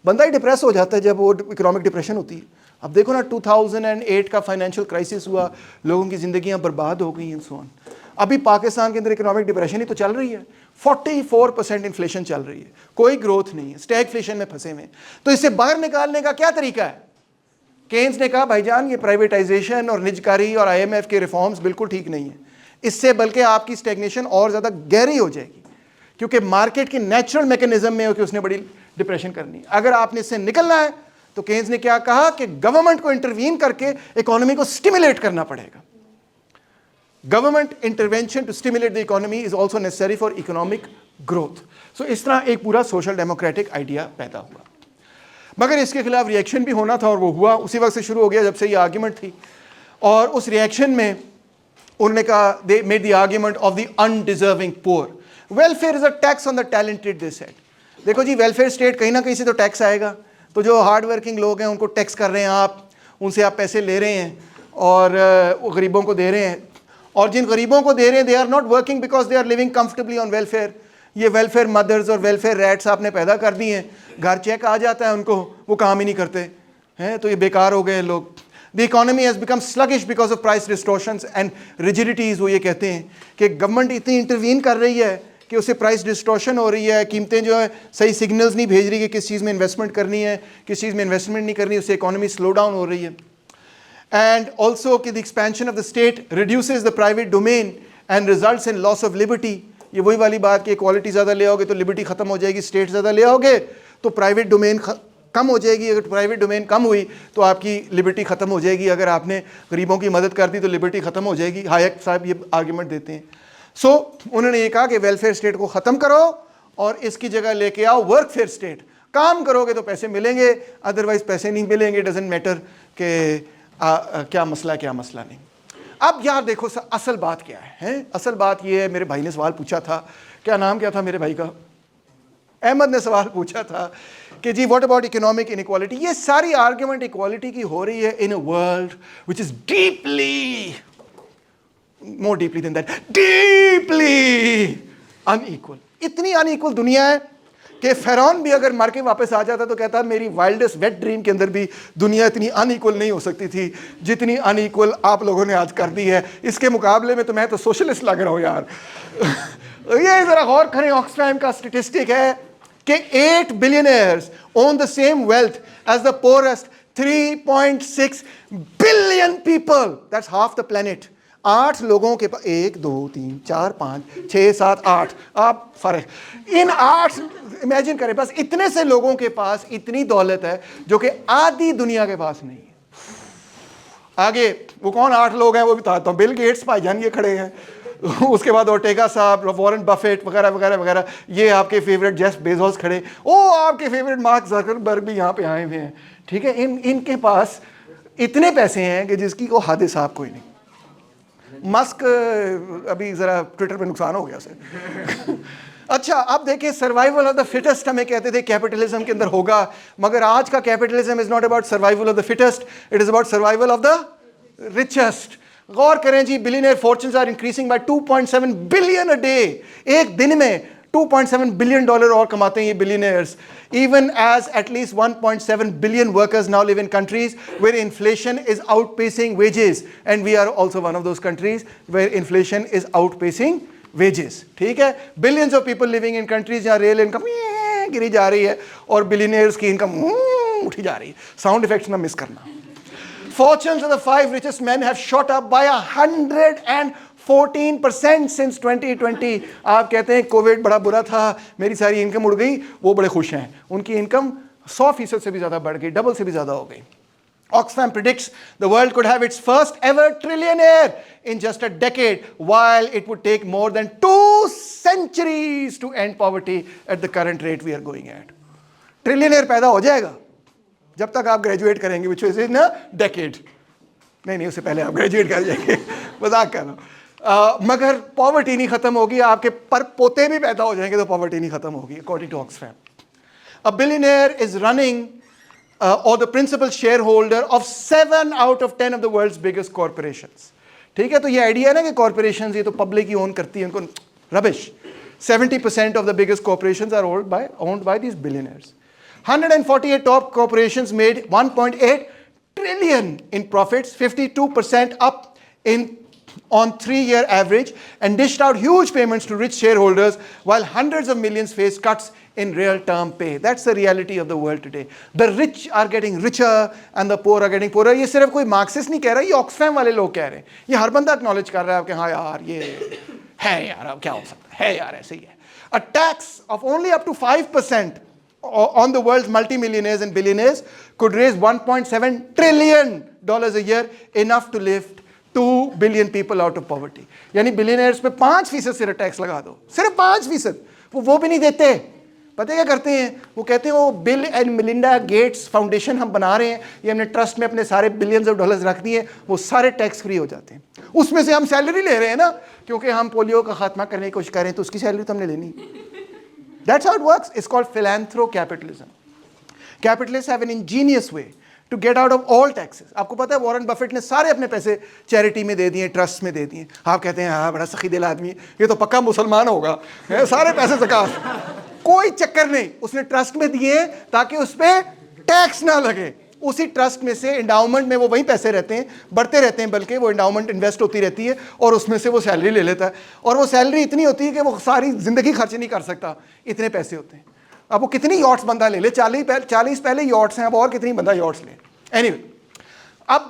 بندہ ہی ڈپریس ہو جاتا ہے جب وہ اکنامک ڈپریشن ہوتی ہے. اب دیکھو نا 2008 کا فائنینشیل کرائسس ہوا, لوگوں کی زندگیاں برباد ہو گئی ہیں, سو آن. ابھی پاکستان کے اندر اکنامک ڈپریشن ہی تو چل رہی ہے, 44% انفلیشن چل رہی ہے, کوئی گروتھ نہیں ہے, اسٹیگفلیشن میں پھنسے ہوئے. تو اس سے باہر نکالنے کا کیا طریقہ ہے؟ کینز نے کہا بھائی جان یہ پرائیویٹائزیشن اور نجکاری اور IMF کے ریفارمز بالکل ٹھیک نہیں ہیں, اس سے بلکہ آپ کی اسٹیگنیشن اور زیادہ گہری ہو جائے گی, کیونکہ مارکیٹ کی نیچرل میکینزم میں ہو کہ اس نے بڑی ڈپریشن کرنی ہے. اگر آپ نے اس سے نکلنا ہے تو کینز نے کیا کہا کہ گورنمنٹ کو انٹروین کر کے اکانومی کو سٹیمولیٹ کرنا پڑے گا. Government intervention to stimulate the economy is also necessary for economic growth. So اس طرح ایک پورا سوشل ڈیموکریٹک آئیڈیا پیدا ہوا, مگر اس کے خلاف ریئیکشن بھی ہونا تھا, اور وہ ہوا اسی وقت سے شروع ہو گیا جب سے یہ آرگیومنٹ تھی. اور اس ریئیکشن میں انہوں نے کہا they made the argument of the undeserving poor. Welfare is a tax on the talented, they said. دیکھو جی ویلفیئر اسٹیٹ کہیں نہ کہیں سے تو ٹیکس آئے گا, تو جو ہارڈ ورکنگ لوگ ہیں ان کو ٹیکس کر رہے ہیں آپ, ان سے آپ پیسے لے رہے ہیں اور غریبوں کو دے رہے ہیں, اور جن غریبوں کو دے رہے ہیں they are not working because they are living comfortably on welfare. یہ ویلفیئر مدرز اور ویلفیئر ریٹس آپ نے پیدا کر دی ہیں, گھر چیک آ جاتا ہے ان کو, وہ کام ہی نہیں کرتے ہیں, تو یہ بیکار ہو گئے لوگ. The economy has become sluggish because of price distortions and rigidities. وہ یہ کہتے ہیں کہ گورنمنٹ اتنی انٹروین کر رہی ہے کہ اسے پرائس ڈسٹورشن ہو رہی ہے, قیمتیں جو ہے صحیح سگنلز نہیں بھیج رہی کہ کس چیز میں انویسٹمنٹ کرنی ہے, کس چیز میں انویسٹمنٹ نہیں کرنی, اس سے اکانومی سلو ڈاؤن ہو رہی ہے. اینڈ آلسو کہ the expansion of the state reduces the private domain and results in loss of liberty. یہ وہی والی بات کہ ایکوالٹی زیادہ لے آؤ گے تو لبرٹی ختم ہو جائے گی, اسٹیٹ زیادہ لے آؤ گے تو پرائیویٹ ڈومین کم ہو جائے گی. اگر پرائیویٹ ڈومین کم ہوئی تو آپ کی لبرٹی ختم ہو جائے گی, اگر آپ نے غریبوں کی مدد کر دی تو لبرٹی ختم ہو جائے گی. ہائیک صاحب یہ آرگیومنٹ دیتے ہیں. سو انہوں نے یہ کہا کہ ویلفیئر اسٹیٹ کو ختم کرو اور اس کی جگہ لے کے آؤ ورک فیئر اسٹیٹ. کام کرو گے تو پیسے ملیں گے, ادروائز پیسے نہیں ملیں گے. ڈزنٹ میٹر کہ کیا مسئلہ نہیں. اب یار دیکھو اصل بات کیا ہے. اصل بات یہ ہے, میرے بھائی نے سوال پوچھا تھا, نام کیا تھا میرے بھائی کا, احمد نے سوال پوچھا تھا کہ جی واٹ اباؤٹ اکنامک انیکوالٹی. یہ ساری آرگیومنٹ اکوالٹی کی ہو رہی ہے in a world which is deeply more deeply than that, deeply unequal. اتنی unequal دنیا ہے کہ فرعون بھی اگر مر کے واپس آ جاتا تو کہتا میری وائلڈسٹ ویٹ ڈریم کے اندر بھی دنیا اتنی unequal نہیں ہو سکتی تھی جتنی unequal آپ لوگوں نے آج کر دی ہے. اس کے مقابلے میں تو میں تو سوشلسٹ لگ رہا ہوں یار. یہ ذرا غور کریں, آکسفیم کا اسٹیٹسٹک ہے کہ 8 billionaires own the same wealth as the poorest 3.6 billion people. That's half the planet. 8 لوگوں کے پاس 1 2 3 4 5 6 7 8 آپ فرق ان 8 امیجن کریں, بس اتنے سے لوگوں کے پاس اتنی دولت ہے جو کہ آدھی دنیا کے پاس نہیں ہے. آگے وہ کون 8 لوگ ہیں وہ بھی بتاتا ہوں. بل گیٹس بھائی جان یہ کھڑے ہیں, اس کے بعد اورٹیگا صاحب, وارن بفیٹ وغیرہ وغیرہ وغیرہ, یہ آپ کے فیوریٹ جیف بیزوس کھڑے, آپ کے فیوریٹ مارک زکربرگ بھی یہاں پہ آئے ہوئے ہیں. ٹھیک ہے, ان کے پاس اتنے پیسے ہیں کہ جس کی کوئی حد حساب کوئی نہیں. مسک ابھی ذرا ٹویٹر پہ نقصان ہو گیا اسے. اچھا اب دیکھیں, سروائیول آف دا فٹسٹ ہمیں کہتے تھے کیپٹلزم کے اندر ہوگا, مگر آج کا capitalism is not about survival of the fittest, it is about survival of the richest. غور کریں جی, billionaire fortunes are increasing by 2.7 billion a day. ایک دن میں 2.7 بلین ڈالر اور کماتے ہیں یہ billionaires. Even as at least 1.7 billion workers now live in countries where inflation is outpacing wages, and we are also one of those countries where inflation is outpacing wages. ٹھیک ہے, billions of people living in countries جہاں ریل انکم گری جا رہی ہے اور بلینئرز کی انکم اٹھی جا رہی ہے. ساؤنڈ ایفیکٹس نہ مس کرنا. Fortunes of the 5 richest men have shot up by 114% since 2020. آپ کہتے ہیں کووڈ بڑا برا تھا, میری ساری انکم اڑ گئی, وہ بڑے خوش ہیں, ان کی انکم 100% سے بھی زیادہ بڑھ گئی, ڈبل سے بھی زیادہ ہو گئی. Oxfam predicts the world could have its first ever trillionaire in just a decade, while it would take more than 2 centuries to end poverty at the current rate we are going at. Trillionaire پیدا ہو جائے گا جب تک آپ گریجویٹ کریں گے, which is in a decade. نہیں اس سے پہلے آپ گریجویٹ کر جائیں گے, مذاق کر رہا ہوں. مگر پاورٹی نہیں ختم ہوگی, آپ کے پر پوتے بھی پیدا ہو جائیں گے تو پاورٹی نہیں ختم ہوگی, according to Oxfam. A billionaire is running or the principal shareholder of 7 out of 10 of the world's biggest corporations. ٹھیک ہے, تو یہ آئیڈیا ہے نا کہ کارپوریشنز یہ تو پبلک ہی اون کرتی ہیں, ان کو ربش. 70% of the biggest corporations are owned by these billionaires. 148 top corporations made 1.8 trillion in profits, 52% up on 3-year average, and dished out huge payments to rich shareholders while hundreds of millions face cuts in real term pay. That's the reality of the world today. The rich are getting richer and the poor are getting poorer. یہ صرف کوئی مارکسسٹ نہیں کہہ رہا, یہ آکسفیم والے لوگ کہہ رہے ہیں. یہ ہر بندہ اکنالج کر رہا ہے کہ ہاں یار یہ ہے یار, اب کیا ہو سکتا ہے یار, ایسے ہی ہے. A tax of only up to 5% on the world's multimillionaires and billionaires could raise $1.7 trillion a year, enough to lift 2 billion people out of poverty. یعنی بلینئرز پہ 5% صرف ٹیکس لگا دو, صرف 5%. وہ بھی نہیں دیتے. پتہ کیا کرتے ہیں, وہ کہتے ہیں وہ بل اینڈ میلنڈا گیٹس فاؤنڈیشن ہم بنا رہے ہیں, یہ ہم نے ٹرسٹ میں اپنے سارے بلینز آف ڈالرز رکھ دیے, وہ سارے ٹیکس فری ہو جاتے ہیں. اس میں سے ہم سیلری لے رہے ہیں نا, کیونکہ ہم پولیو کا خاتمہ کرنے کی کوشش کر رہے ہیں, تو اس کی سیلری تو ہم نے لینی. That's how it works. It's called philanthrocapitalism. Capitalists have an ingenious way to get out of all taxes. آپ کو پتا ہے وارن بفیٹ نے سارے اپنے پیسے چیریٹی میں دے دیے, ٹرسٹ میں دے دیے. آپ کہتے ہیں ہاں بڑا سخی دل آدمی, یہ تو پکا مسلمان ہوگا, سارے پیسے زکات. کوئی چکر نہیں, اس نے ٹرسٹ میں دیے تاکہ اس پہ ٹیکس نہ لگے. اسی ٹرسٹ میں سے انڈاؤمنٹ میں وہ وہی پیسے رہتے ہیں, بڑھتے رہتے ہیں, بلکہ وہ انڈاؤمنٹ انویسٹ ہوتی رہتی ہے اور اس میں سے وہ سیلری لے لیتا ہے, اور وہ سیلری اتنی ہوتی ہے کہ وہ ساری زندگی خرچ نہیں کر سکتا, اتنے پیسے ہوتے ہیں. اب وہ کتنی یاٹس بندہ لے لے, 40 پہلے یاٹس ہیں, اب اور کتنی بندہ یاٹس لے. اینی وے, اب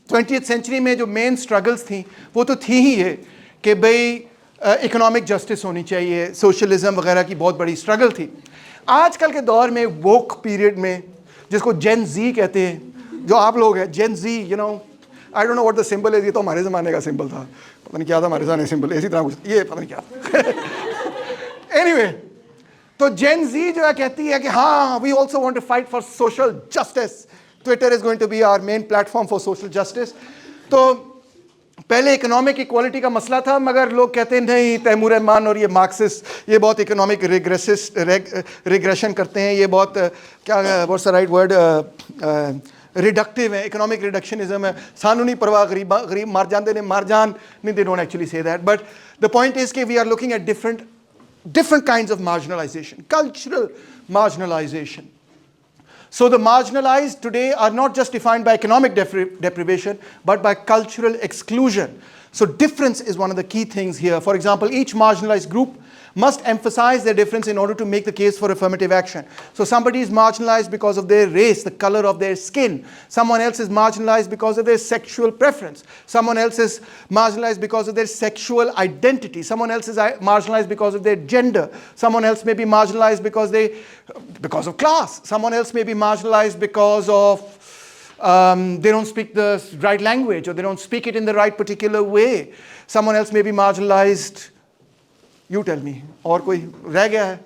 20th سینچری میں جو مین اسٹرگلس تھیں وہ تو تھی ہی ہے کہ بھئی اکنامک جسٹس ہونی چاہیے, سوشلزم وغیرہ کی بہت بڑی اسٹرگل تھی. آج کل کے دور میں ووک پیریڈ میں, جس کو جین زی کہتے ہیں, جو آپ لوگ ہیں Gen Z, you know I don't know what the symbol ہے, یہ تو ہمارے زمانے کا سمبل تھا, پتہ نہیں کیا تھا ہمارے زمانے سمبل, اسی طرح کچھ یہ پتہ نہیں کیا. اینی وے, تو جین زی جو ہے کہتی ہے کہ ہاں we also want to fight for social justice. Twitter is going to be our main platform for social justice. تو پہلے اکنامک ایکوالٹی کا مسئلہ تھا, مگر لوگ کہتے ہیں نہیں تیمور رحمان اور یہ مارکسسٹ یہ بہت اکنامک ریگریشن کرتے ہیں, یہ بہت کیا واٹس دا رائٹ ورڈ ریڈکٹیو ہے, اکنامک ریڈکشنزم ہے, سانو نہیں پرواہ غریب مار جاندے نے مار جان نہیں, they don't actually say that. But the point is کہ we are looking at different kinds of marginalization, cultural marginalization. So the marginalized today are not just defined by economic deprivation, but by cultural exclusion. So difference is one of the key things here. For example, each marginalized group must emphasize their difference in order to make the case for affirmative action. So somebody is marginalized because of their race, the color of their skin. Someone else is marginalized because of their sexual preference. Someone else is marginalized because of their sexual identity. Someone else is marginalized because of their gender. Someone else may be marginalized because of class. Someone else may be marginalized because of they don't speak the right language, or they don't speak it in the right particular way. Someone else may be marginalized. You tell me. اور کوئی رہ گیا ہے؟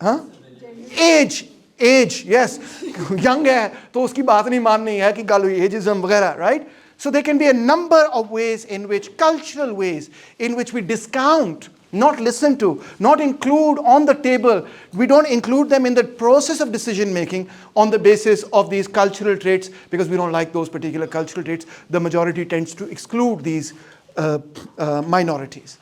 ہاں ایج یس ینگ ہے تو اس کی بات نہیں ماننی ہے کہ گل ہوئی ایجزم وغیرہ, right. So there can be a number of ways in which, cultural ways in which we discount, not listen to, not include on the table. We don't include them in the process of decision making on the basis of these cultural traits because we don't like those particular cultural traits. The majority tends to exclude these minorities.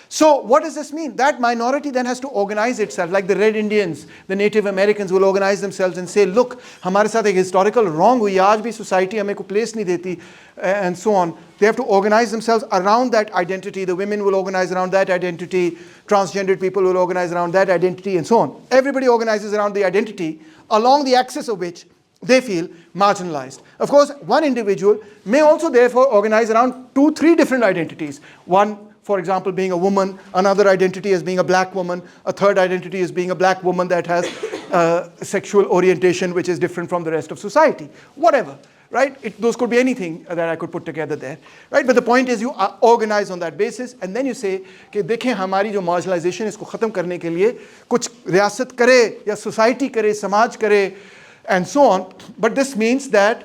So what does this mean? That minority then has to organize itself, like the Red Indians, the Native Americans will organize themselves and say, look, ہمارے ساتھ ایک historical wrong ہوئی, آج بھی society ہمیں کو place نہیں دیتی, and so on. They have to organize themselves around that identity. The women will organize around that identity. Transgendered people will organize around that identity, and so on. Everybody organizes around the identity along the axis of which they feel marginalized. Of course, one individual may also therefore organize around 2-3 different identities. One, for example, being a woman, another identity as being a black woman, a third identity as being a black woman that has sexual orientation which is different from the rest of society. Whatever, right? Those could be anything that I could put together there, right? But the point is you organize on that basis, and then you say کہ دیکھیں ہماری جو marginalization اس کو ختم کرنے کے لیے کچھ ریاست کرے یا society کرے, سماج کرے, and so on. But this means that,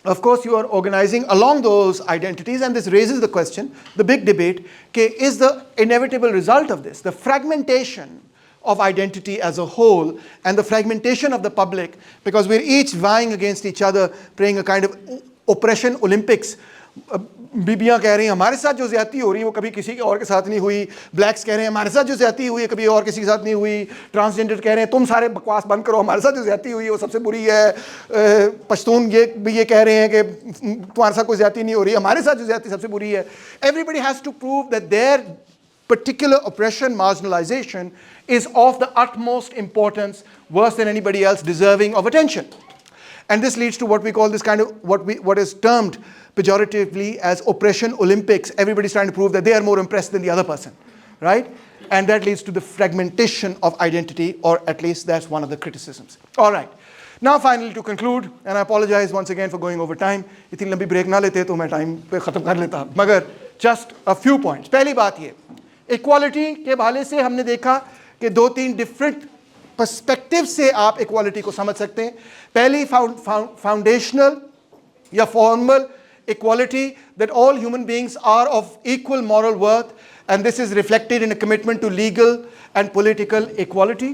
of course, you are organizing along those identities, and this raises the question, the big debate, is the inevitable result of this, the fragmentation of identity as a whole and the fragmentation of the public, because we're each vying against each other, playing a kind of oppression Olympics. بیبیاں کہہ رہی ہیں ہمارے ساتھ جو زیادتی ہو رہی ہے وہ کبھی کسی اور کے ساتھ نہیں ہوئی, بلیکس کہہ رہے ہیں ہمارے ساتھ جو زیادتی ہوئی ہے کبھی اور کسی کے ساتھ نہیں ہوئی, ٹرانسجینڈر کہہ رہے ہیں تم سارے بکواس بند کرو, ہمارے ساتھ جو زیادتی ہوئی ہے وہ سب سے بری ہے, پشتون یہ کہہ رہے ہیں کہ تمہارے ساتھ کوئی زیادتی نہیں ہو رہی ہے, ہمارے ساتھ جو زیادتی سب سے بری ہے. Everybody has to prove that their particular oppression, marginalization is of the utmost importance, worse than anybody else, deserving of attention. And this leads to what we call this kind of what is termed pejoratively as oppression Olympics. Everybody's trying to prove that they are more impressed than the other person, right? And that leads to the fragmentation of identity, or at least that's one of the criticisms. All right. Now finally, to conclude, and I apologize once again for going over time. اتنی لمبی بریک نہ لیتے تو میں ٹائم پہ ختم کر لیتا, مگر just a few points. پہلی بات یہ, ایکوالٹی کے حوالے سے ہم نے دیکھا کہ 2-3 ڈفرینٹ پرسپیکٹو سے آپ ایکوالٹی کو سمجھ سکتے ہیں. پہلی فاؤنڈیشنل یا formal equality, that all human beings are of equal moral worth, and this is reflected in a commitment to legal and political equality.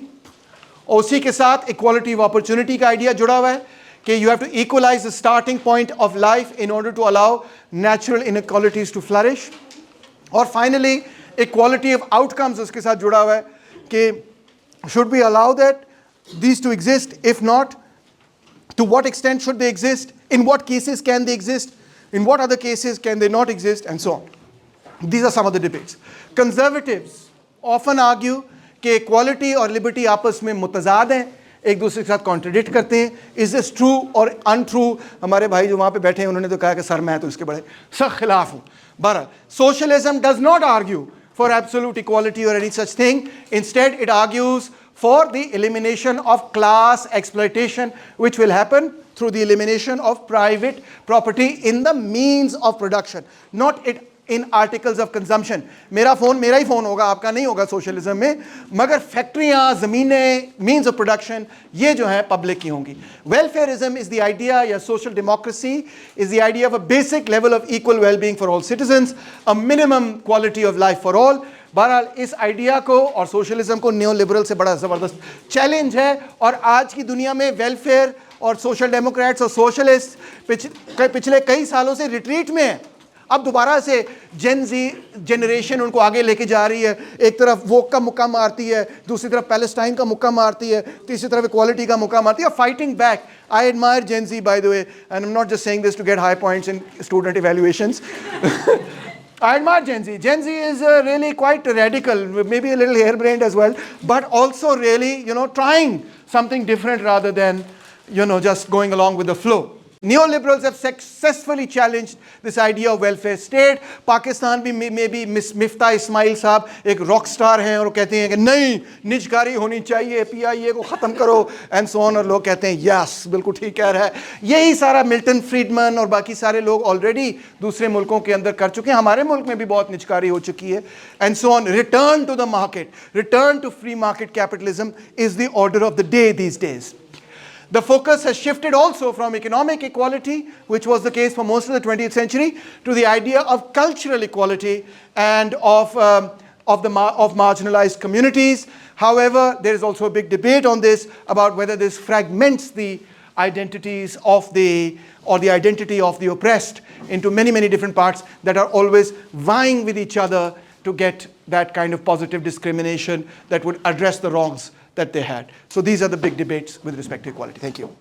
اور اسی کے ساتھ equality of opportunity کا idea جڑا ہوا ہے کہ you have to equalize the starting point of life in order to allow natural inequalities to flourish. اور finally equality of outcomes اس کے ساتھ جڑا ہوا ہے کہ should we allow that these to exist? If not, to what extent should they exist? In what cases can they exist? In what other cases can they not exist? And so on. These are some of the debates. Conservatives often argue کہ equality اور liberty آپس میں متضاد ہیں, ایک دوسرے کے ساتھ contradict کرتے ہیں. Is this true or untrue? ہمارے بھائی جو وہاں پہ بیٹھے ہیں انہوں نے تو کہا کہ سر میں تو اس کے بڑے سخت خلاف ہوں. بہرحال socialism does not argue for absolute equality or any such thing. Instead, it argues for the elimination of class exploitation, which will happen through the elimination of private property in the means of production. Not it in articles of consumption. میرا فون میرا ہی فون ہوگا, آپ کا نہیں ہوگا سوشلزم میں, مگر فیکٹریاں, زمینیں, مینز آف پروڈکشن یہ جو ہیں پبلک کی ہوں گی. Welfarism is the idea, or social democracy is the idea of a basic level of equal well-being for all citizens, a minimum quality of life for all. بہرحال اس آئیڈیا کو اور سوشلزم کو نیو لبرل سے بڑا زبردست چیلنج ہے, اور آج کی دنیا میں ویلفیئر اور سوشل ڈیموکریٹس اور سوشلسٹ پچھلے کئی سالوں سے ریٹریٹ میں ہیں. اب دوبارہ سے جین زی جنریشن ان کو آگے لے کے جا رہی ہے, ایک طرف ووک کا مکہ مارتی ہے, دوسری طرف پیلسٹائن کا مکہ مارتی ہے, تیسری طرف ایکوالٹی کا مکہ مارتی ہے, fighting back. I admire Gen Z, by the way, and I'm not just saying this to get high points in student evaluations. I admire Gen Z. Gen Z is really quite radical, maybe a little harebrained as well, but also really, trying something different rather than, just going along with the flow. Neoliberals have successfully challenged this idea of welfare state. Pakistan بھی میں بھی مفتاح اسماعیل صاحب ایک راک سٹار ہیں, اور وہ کہتے ہیں کہ نہیں, نجکاری ہونی چاہیے, پی آئی اے کو ختم کرو اینڈ سو آن, اور لوگ کہتے ہیں یس بالکل ٹھیک کہہ رہا ہے. یہی سارا ملٹن فریڈمن اور باقی سارے لوگ آلریڈی دوسرے ملکوں کے اندر کر چکے ہیں, ہمارے ملک میں بھی بہت نجکاری ہو چکی ہے. And so on, return to the market, return to free market capitalism is the order of the day these days. The focus has shifted also from economic equality, which was the case for most of the 20th century, to the idea of cultural equality and of marginalized communities. However, there is also a big debate on this about whether this fragments the identities of the identity of the oppressed into many, many different parts that are always vying with each other to get that kind of positive discrimination that would address the wrongs that they had. So these are the big debates with respect to equality. Thank you.